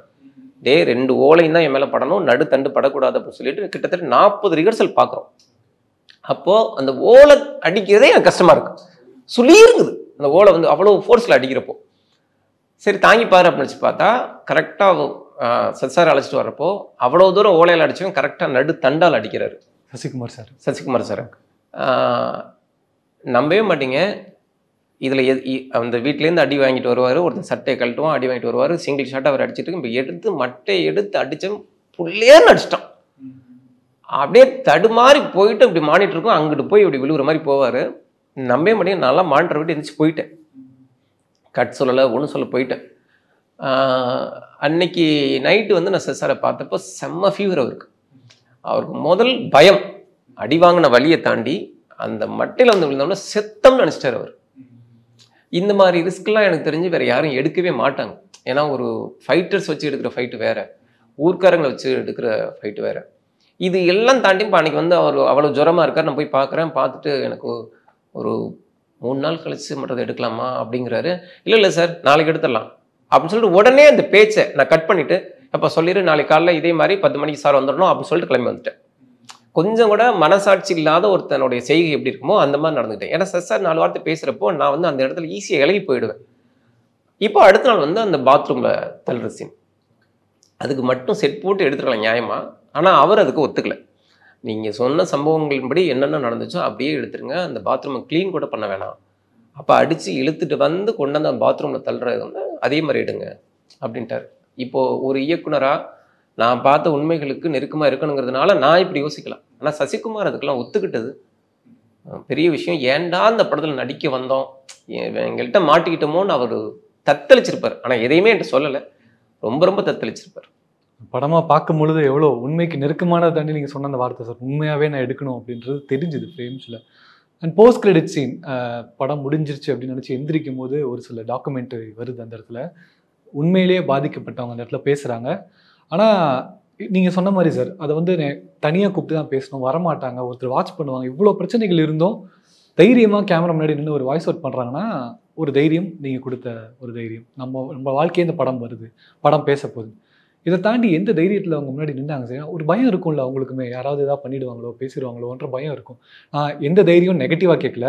2 ஓலையும் தான் என் மேலே படணும், நடுத்தண்டு படக்கூடாது அப்படின்னு சொல்லிட்டு கிட்டத்தட்ட 40 ரிஹர்சல் பார்க்குறோம். அப்போது அந்த ஓலை அடிக்கிறதே எனக்கு கஷ்டமாக இருக்குது, சுளியிருக்குது அந்த ஓலை வந்து அவ்வளோ ஃபோர்ஸில் அடிக்கிறப்போ. சரி தாங்கிப்பாரு அப்படின்னு வச்சு பார்த்தா கரெக்டாக சசாரை அழைச்சிட்டு வர்றப்போ அவ்வளோ தூரம் ஓலையில் அடித்தவன் கரெக்டாக நடுத்தண்டால் அடிக்கிறாரு சசிகுமார் சார். நம்பவே மாட்டீங்க, இதில் அந்த வீட்டிலேருந்து அடி வாங்கிட்டு வருவார், ஒருத்தர் சட்டையை கழட்டுவான், அடி வாங்கிட்டு வருவார், சிங்கிள் ஷாட்டாக அவர் அடிச்சுட்டு இப்போ எடுத்து மட்டையை எடுத்து அடித்தவன் புள்ளேன்னு அடிச்சிட்டான். அப்படியே தடுமாறி போயிட்டு இப்படி மானிட்டு இருக்கும், அங்கிட்டு போய் இப்படி விழுவுற மாதிரி போவார். நம்பவே மாட்டேங்க, நல்லா மானிட்டரை விட்டு எழுந்திரிச்சு போயிட்டேன், கட் சொல்லலை ஒன்றும் சொல்ல போயிட்டேன். அன்னைக்கு நைட்டு வந்து நான் சாரை பார்த்தப்போ செம்ம ஃபீவர் அவருக்கு முதல் பயம் அடி வாங்கின வழியை தாண்டி அந்த மட்டையில் வந்து விழுந்தோம்னா செத்தம்னு நினச்சிட்டார் அவர். இந்த மாதிரி ரிஸ்க்லாம் எனக்கு தெரிஞ்சு வேறு யாரும் எடுக்கவே மாட்டாங்க. ஏன்னா ஒரு ஃபைட்டர்ஸ் வச்சு எடுக்கிற ஃபைட்டு வேறு, ஊர்க்காரங்களை வச்சு எடுக்கிற ஃபைட்டு வேறு. இது எல்லாம் தாண்டி இப்போ அன்றைக்கி வந்து அவர் அவ்வளோ ஜுரமாக இருக்கார். நான் போய் பார்க்குறேன், பார்த்துட்டு எனக்கு ஒரு 3 நாள் கழிச்சு மட்டும் எடுக்கலாமா அப்படிங்கிறாரு. இல்லை சார் நாளைக்கு எடுத்துடலாம் அப்படின்னு சொல்லிட்டு உடனே அந்த பேச்சை நான் கட் பண்ணிவிட்டு அப்போ சொல்லிடு நாளைக்கு காலைல இதே மாதிரி 10 மணிக்கு சார் வந்துடணும் அப்படின்னு சொல்லிட்டு கிளம்பி வந்துட்டேன். கொஞ்சம் கூட மனசாட்சி இல்லாத ஒருத்தனுடைய செய்கை எப்படி இருக்குமோ அந்த மாதிரி நடந்துக்கிட்டேன். ஏன்னா சார் 4 வார்த்தை பேசுகிறப்போ நான் வந்து அந்த இடத்துல ஈஸியாக இலகி போயிடுவேன். இப்போ அடுத்த நாள் வந்து அந்த பாத்ரூமில் தள்ளுற சீன், அதுக்கு மட்டும் செட் போட்டு எடுத்துக்கலாம் நியாயமாக. ஆனால் அவர் அதுக்கு ஒத்துக்கலை. நீங்கள் சொன்ன சம்பவங்களின்படி என்னென்ன நடந்துச்சோ அப்படியே எடுத்துருங்க, அந்த பாத்ரூமை க்ளீன் கூட பண்ண வேணாம், அப்போ அடித்து இழுத்துட்டு வந்து கொண்டு அந்த பாத்ரூமில் தள்ளுறது வந்து அதே மாதிரி எடுங்க அப்படின்ட்டார். இப்போது ஒரு இயக்குனராக நான் பார்த்த உண்மைகளுக்கு நெருக்கமாக இருக்கணுங்கிறதுனால நான் இப்படி யோசிக்கலாம். ஆனால் சசிகுமார் அதுக்கெல்லாம் ஒத்துக்கிட்டது பெரிய விஷயம். ஏன்டா அந்த படத்தில் நடிக்க வந்தோம், எங்கள்கிட்ட மாட்டிக்கிட்டோமோன்னு அவர் தத்தளிச்சிருப்பார். ஆனால் எதையுமே என்கிட்ட சொல்லலை, ரொம்ப தத்தளிச்சிருப்பார். படமாக பார்க்கும் பொழுது எவ்வளோ உண்மைக்கு நெருக்கமானதை தாண்டி நீங்கள் சொன்ன அந்த வார்த்தை சார், உண்மையாகவே நான் எடுக்கணும் அப்படின்றது தெரிஞ்சுது ஃப்ரேம்ஸில். அண்ட் போஸ்ட் கிரெடிட் சீன், படம் முடிஞ்சிருச்சு அப்படின்னு நினச்சி எந்திரிக்கும் போது ஒரு சில டாக்குமெண்ட்ரி வருது. அந்த இடத்துல உண்மையிலேயே பாதிக்கப்பட்டவங்க அந்த இடத்துல பேசுகிறாங்க. ஆனால் நீங்கள் சொன்ன மாதிரி சார், அதை வந்து தனியாக கூப்பிட்டு தான் பேசணும், வரமாட்டாங்க, ஒருத்தர் வாட்ச் பண்ணுவாங்க. இவ்வளோ பிரச்சனைகள் இருந்தும் தைரியமாக கேமரா முன்னாடி நின்று ஒரு வாய்ஸ் அவுட் பண்ணுறாங்கன்னா ஒரு தைரியம், நீங்கள் கொடுத்த ஒரு தைரியம். நம்ம வாழ்க்கையே இந்த படம் வருது, படம் பேச போகுது. இதை தாண்டி எந்த தைரியத்தில் அவங்க முன்னாடி நின்றாங்க சார்? ஒரு பயம் இருக்கும்ல அவங்களுக்குமே, யாராவது எதாவது பண்ணிடுவாங்களோ பேசிடுவாங்களோன்ற பயம் இருக்கும். எந்த தைரியம் நெகட்டிவாக கேட்கல,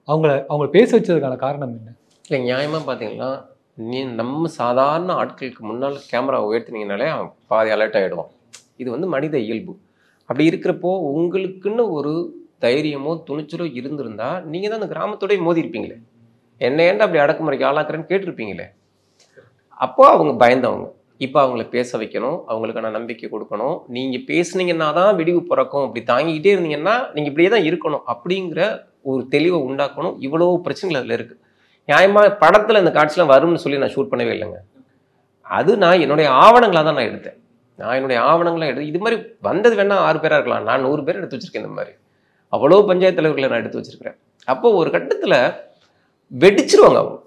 அவங்கள பேச வச்சதுக்கான காரணம் என்ன? இல்லை நியாயமாக பார்த்தீங்கன்னா நம்ம சாதாரண ஆட்களுக்கு முன்னால் கேமரா உயர்த்தினீங்கனாலே அவன் பாதி அலர்ட் ஆகிடுவான். இது வந்து மனித இயல்பு. அப்படி இருக்கிறப்போ உங்களுக்குன்னு ஒரு தைரியமோ துணிச்சலோ இருந்திருந்தா நீங்கள் தான் அந்த கிராமத்தோடய மோதி இருப்பீங்களே, என்ன ஏன்டா அப்படி அடக்குமுறைக்கு ஆளாக்குறேன்னு கேட்டிருப்பீங்களே. அப்போது அவங்க பயந்தவங்க. இப்போ அவங்கள பேச வைக்கணும், அவங்களுக்கான நம்பிக்கை கொடுக்கணும். நீங்கள் பேசுனீங்கன்னா தான் விடிவு பிறக்கும், அப்படி தாங்கிக்கிட்டே இருந்தீங்கன்னா நீங்கள் இப்படியே தான் இருக்கணும் அப்படிங்கிற ஒரு தெளிவை உண்டாக்கணும். இவ்வளோ பிரச்சனைகள் அதில் இருக்குது. நியாயமாக படத்தில் இந்த காட்சிலாம் வரும்னு சொல்லி நான் ஷூட் பண்ணவே இல்லைங்க. அது நான் என்னுடைய ஆவணங்களாக தான் நான் எடுத்தேன். நான் என்னுடைய ஆவணங்களை எடுத்து இது மாதிரி வந்தது வேணா 6 பேராக இருக்கலாம், நான் 100 பேர் எடுத்து வச்சிருக்கேன். இந்த மாதிரி அவ்வளோ பஞ்சாயத்து தலைவர்களை நான் எடுத்து வச்சிருக்கிறேன். அப்போ ஒரு கட்டத்தில் வெடிச்சிருவாங்க அவங்க.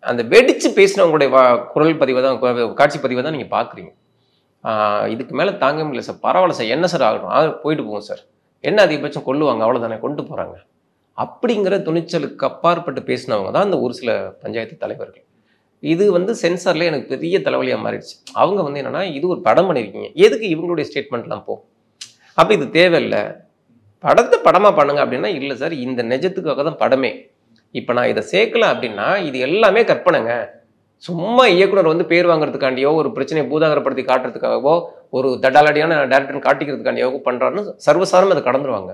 அந்த வெடிச்சு பேசினவங்களுடைய குரல் பதிவை தான், காட்சி பதிவை தான் நீங்கள் பார்க்குறீங்க. இதுக்கு மேலே தாங்க முடியல சார், பரவாயில்ல சார், என்ன சார் ஆகணும், போயிட்டு போவோம் சார், என்ன அதிகபட்சம் கொல்லுவாங்க, அவ்வளோதானே, கொண்டு போகிறாங்க அப்படிங்கிற துணிச்சலுக்கு அப்பாற்பட்டு பேசினவங்க தான் இந்த ஒரு சில பஞ்சாயத்து தலைவர்கள். இது வந்து சென்சார்ல எனக்கு பெரிய தலைவலியாக மாறிடுச்சு. அவங்க வந்து என்னன்னா, இது ஒரு படம் பண்ணியிருக்கீங்க, எதுக்கு இவங்களுடைய ஸ்டேட்மெண்ட்லாம் போ, அப்போ இது தேவையில்லை, படத்தை படமாக பண்ணுங்க அப்படின்னா, இல்லை சார் இந்த நிஜத்துக்காக தான் படமே. இப்போ நான் இதை சேர்க்கல அப்படின்னா இது எல்லாமே கற்பனைங்க. சும்மா இயக்குனர் வந்து பேர் வாங்குறதுக்காண்டியோ ஒரு பிரச்சனையை பூதாகரப்படுத்தி காட்டுறதுக்காகவோ ஒரு தடாலடியான டேரக்டர் காட்டிக்கிறதுக்காண்டியோ பண்ணுறாருன்னு சர்வசாதாரணம் அதை கடந்துருவாங்க.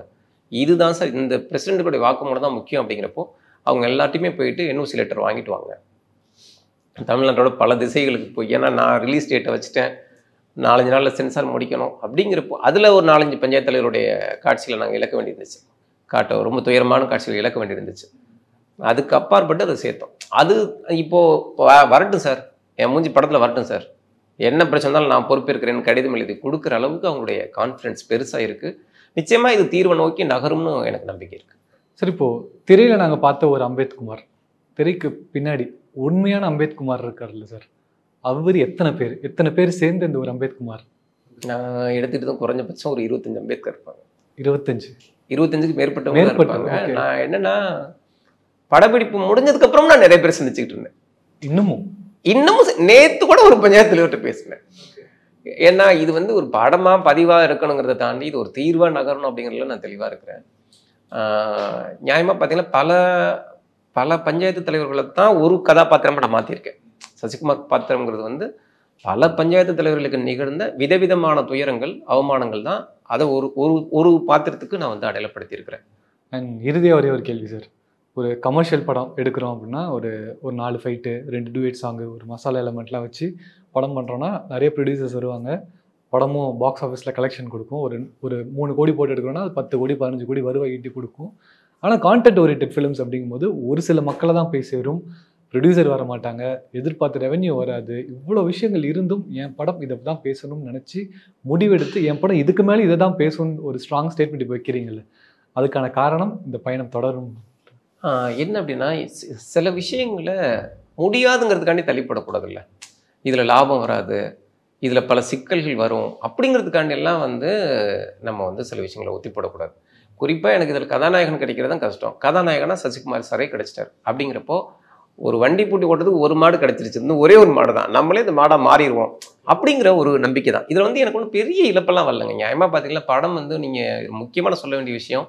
இதுதான் சார் இந்த பிரசிடென்ட்டுடைய வாக்குமூலம் தான் முக்கியம். அப்படிங்கிறப்போ அவங்க எல்லாத்தையுமே போயிட்டு NOC லெட்டர் வாங்கிட்டு வாங்க. தமிழ்நாட்டோட பல திசைகளுக்கு போய், ஏன்னா நான் ரிலீஸ் டேட்டை வச்சுட்டேன், 4-5 நாளில் சென்சார் முடிக்கணும். அப்படிங்கிறப்போ அதில் ஒரு 4-5 பஞ்சாயத்து தலைவருடைய காட்சிகளை நாங்கள் இழக்க வேண்டியிருந்துச்சு, ரொம்ப துயரமான காட்சிகளை இழக்க வேண்டியிருந்துச்சு. அதுக்கு அப்பாற்பட்டு அதை சேர்த்தோம். அது இப்போது வரட்டும் சார், என் மூஞ்சி படத்தில் வரட்டும் சார், என்ன பிரச்சனை இருந்தாலும் நான் பொறுப்பேற்கிறேன்னு கடிதம் எழுதி கொடுக்குற அளவுக்கு அவங்களுடைய கான்ஃபிடன்ஸ் பெருசாக இருக்குது. நிச்சயமாக இது தீர்வை நோக்கி நகரும்னு எனக்கு நம்பிக்கை இருக்குது. சரி, இப்போது திரையில் நாங்கள் பார்த்த ஒரு அம்பேத்குமார், திரைக்கு பின்னாடி உண்மையான அம்பேத்குமார் இருக்கார்ல சார், அவர் எத்தனை பேர் சேர்ந்து இந்த ஒரு அம்பேத்குமார்? நான் எடுத்துகிட்டு தான் குறைஞ்சபட்சம் ஒரு 25 அம்பேத்கர் இருப்பாங்க. 25க்கு மேற்பட்டவங்க இருப்பாங்க. நான் என்னென்னா, படப்பிடிப்பு முடிஞ்சதுக்கப்புறம் நான் நிறைய பேர் சந்திச்சுக்கிட்டு இருந்தேன். இன்னமும் நேற்று கூட ஒரு பஞ்சாயத்து தலைவர்கிட்ட பேசினேன். ஏன்னா இது வந்து ஒரு படமாக பதிவாக இருக்கணுங்கிறத தாண்டி இது ஒரு தீர்வாக நகரணும் அப்படிங்கிறதுல நான் தெளிவாக இருக்கிறேன். நியாயமாக பார்த்தீங்கன்னா பல பஞ்சாயத்து தலைவர்களை தான் ஒரு கதாபாத்திரமாக நான் மாற்றிருக்கேன். சசிகுமார் பாத்திரங்கிறது வந்து பல பஞ்சாயத்து தலைவர்களுக்கு நிகழ்ந்த விதவிதமான துயரங்கள், அவமானங்கள் தான் அதை ஒரு பாத்திரத்துக்கு நான் வந்து அடையாளப்படுத்தியிருக்கிறேன். அண்ட் இறுதியாக ஒரே ஒரு கேள்வி சார், ஒரு கமர்ஷியல் படம் எடுக்கிறோம் அப்படின்னா ஒரு 4 ஃபைட்டு, 2 டூயட் சாங்கு, ஒரு மசாலா எலமெண்ட்லாம் வச்சு படம் பண்ணுறோன்னா நிறைய ப்ரொடியூசர்ஸ் வருவாங்க. படமும் பாக்ஸ் ஆஃபீஸில் கலெக்ஷன் கொடுக்கும். ஒரு 3 கோடி போட்டு எடுக்கிறோன்னா அது 10 கோடி 15 கோடி வருவாய் ஈட்டி கொடுக்கும். ஆனால் கான்டென்ட் ஓரியன்டட் ஃபிலிம்ஸ் அப்படிங்கும்போது ஒரு சில மக்களை தான் போய் சேரும், ப்ரொடியூசர் வர மாட்டாங்க, எதிர்பார்த்த ரெவென்யூ வராது. இவ்வளோ விஷயங்கள் இருந்தும் என் படம் இதை தான் பேசணும்னு நினச்சி முடிவெடுத்து என் படம் இதுக்கு மேலே இதை தான் பேசணும்னு ஒரு ஸ்ட்ராங் ஸ்டேட்மெண்ட் இப்போ வைக்கிறீங்கல்ல, அதுக்கான காரணம் இந்த பயணம் தொடரும். என்ன அப்படின்னா, சில விஷயங்களை முடியாதுங்கிறதுக்காண்டி தள்ளிப்படக்கூடாதுல்ல, இதில் லாபம் வராது, இதில் பல சிக்கல்கள் வரும் அப்படிங்கிறதுக்காண்டி எல்லாம் வந்து நம்ம வந்து சில விஷயங்களை ஒத்தி போடக்கூடாது. குறிப்பாக எனக்கு இதில் கதாநாயகன் கிடைக்கிறது தான் கஷ்டம். கதாநாயகனா சசிகுமார் சாரே கிடைச்சிட்டார். அப்படிங்கிறப்போ ஒரு வண்டி பூட்டி ஓட்டுறதுக்கு ஒரு மாடு கிடைச்சிருச்சு, இன்னும் ஒரே ஒரு மாடு தான், நம்மளே இந்த மாடாக மாறிடுவோம் அப்படிங்கிற ஒரு நம்பிக்கை தான். இதில் வந்து எனக்கு ஒன்றும் பெரிய இழப்பெல்லாம் வரலங்க. நியாயமாக பார்த்தீங்கன்னா படம் வந்து நீங்கள் முக்கியமான சொல்ல வேண்டிய விஷயம்,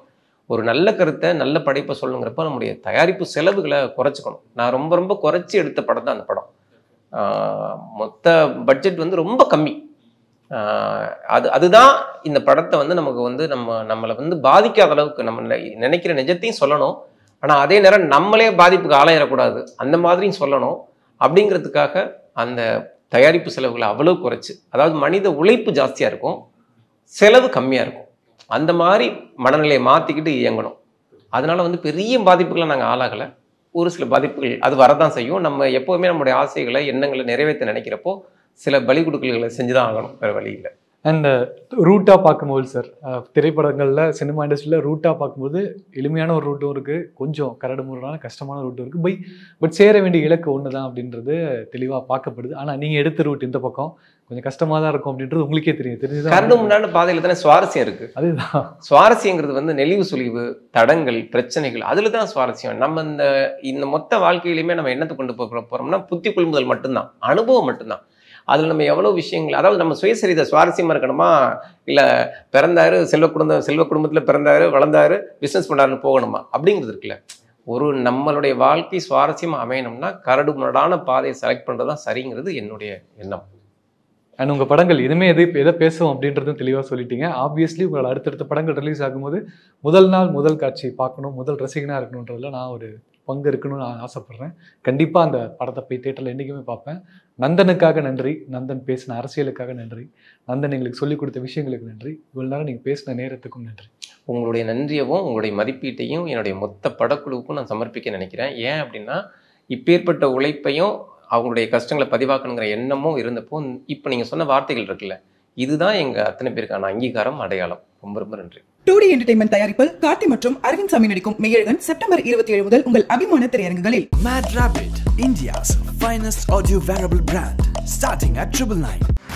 ஒரு நல்ல கருத்தை நல்ல படைப்பை சொல்லணுங்கிறப்ப நம்முடைய தயாரிப்பு செலவுகளை குறைச்சிக்கணும். நான் ரொம்ப குறைச்சி எடுத்த படம் தான் அந்த படம். மொத்த பட்ஜெட் வந்து ரொம்ப கம்மி. அதுதான் இந்த படத்தை வந்து நமக்கு வந்து நம்மளை வந்து பாதிக்காத அளவுக்கு நம்ம நினைக்கிற நிஜத்தையும் சொல்லணும், ஆனால் அதே நேரம் நம்மளே பாதிப்புக்கு ஆளாயிடக்கூடாது, அந்த மாதிரியும் சொல்லணும். அப்படிங்கிறதுக்காக அந்த தயாரிப்பு செலவுகளை அவ்வளோ குறைச்சி, அதாவது மனித உழைப்பு ஜாஸ்தியாக இருக்கும், செலவு கம்மியாக இருக்கும், அந்த மாதிரி மனநிலையை மாற்றிக்கிட்டு இயங்கணும். அதனால வந்து பெரிய பாதிப்புகளை நாங்கள் ஆளாகலை. ஒரு சில பாதிப்புகள் அது வரதான் செய்யும். நம்ம எப்போவுமே நம்மளுடைய ஆசைகளை எண்ணங்களை நிறைவேற்ற நினைக்கிறப்போ சில பலி கொடுக்கல்களை செஞ்சு தான் ஆகணும், வேறு வழி இல்லை. அண்ட் ரூட்டாக பார்க்கும்போது சார், திரைப்படங்களில் சினிமா இண்டஸ்ட்ரியில் ரூட்டாக பார்க்கும்போது எளிமையான ஒரு ரூட்டும் இருக்குது, கொஞ்சம் கரடு முரடான கஷ்டமான ரூட்டும் இருக்குது. பட் சேர வேண்டிய இலக்கு ஒன்று தான் அப்படின்றது தெளிவாக பார்க்கப்படுது. ஆனால் நீங்கள் எடுத்த ரூட் இந்த பக்கம் கொஞ்சம் கஷ்டமாக தான் இருக்கும் அப்படின்றது உங்களுக்கே தெரிஞ்சு கரடு முன்னாடி பாதையில் தானே சுவாரஸ்யம் இருக்குது. அதுதான் சுவாரஸ்யங்கிறது வந்து நெளிவு சுழிவு, தடங்கள், பிரச்சனைகள், அதில் தான் சுவாரஸ்யம். நம்ம இந்த மொத்த வாழ்க்கையிலையுமே நம்ம என்னத்தை கொண்டு போகிறோம்னா புத்தி கொள்முதல் மட்டும்தான், அனுபவம் மட்டும்தான். அதில் நம்ம எவ்வளோ விஷயங்கள், அதாவது நம்ம சுயசரிதை சுவாரஸ்யமாக இருக்கணுமா, இல்லை பிறந்தாரு செல்வ குடும்பத்தில் பிறந்தாரு வளர்ந்தாரு பிஸ்னஸ் பண்ணாருன்னு போகணுமா அப்படிங்கிறது இருக்குல்ல. ஒரு நம்மளுடைய வாழ்க்கை சுவாரஸ்யமாக அமையணும்னா கரடு முரடான பாதையை செலக்ட் பண்ணுறது தான் சரிங்கிறது என்னுடைய எண்ணம். அண்ட் உங்கள் படங்கள் இனிமேல் எதை பேசுவோம் அப்படின்றதும் தெளிவாக சொல்லிட்டீங்க. ஆப்வியஸ்லி உங்களோட அடுத்தடுத்த படங்கள் ரிலீஸ் ஆகும்போது முதல் நாள் முதல் காட்சி பார்க்கணும், முதல் ரசிகனாக இருக்கணுன்றதுல நான் ஒரு பங்கு இருக்குன்னு நான் ஆசைப்பட்றேன். கண்டிப்பாக அந்த படத்தை போய் தேட்டரில் என்றைக்குமே பார்ப்பேன். நந்தனுக்காக நன்றி, நந்தன் பேசின அரசியலுக்காக நன்றி, நந்தன் எங்களுக்கு சொல்லிக் கொடுத்த விஷயங்களுக்கு நன்றி, இவ்வளோ நேரம் நீங்கள் பேசின நேரத்துக்கும் நன்றி. உங்களுடைய நன்றியவும் உங்களுடைய மதிப்பீட்டையும் என்னுடைய மொத்த படக்குழுவுக்கும் நான் சமர்ப்பிக்க நினைக்கிறேன். ஏன் அப்படின்னா, இப்பேற்பட்ட உழைப்பையும் அவங்களுடைய கஷ்டங்களை பதிவாக்கணுங்கிற எண்ணமும் இருந்தப்போ இப்போ நீங்கள் சொன்ன வார்த்தைகள் இருக்குல்ல, இதுதான் எங்கள் அத்தனை பேருக்கான அங்கீகாரம், அடையாளம். ரொம்ப ரொம்ப நன்றி. 2D என்டர்டைன்மெண்ட் தயாரிப்பில் கார்த்தி மற்றும் அரவிந்த் சாமி நடிக்கும் மெய்யழகன் செப்டம்பர் 27 முதல் உங்கள் அபிமான திரையரங்குகளில். Mad Rabbit, India's finest audio wearable brand, starting at 999.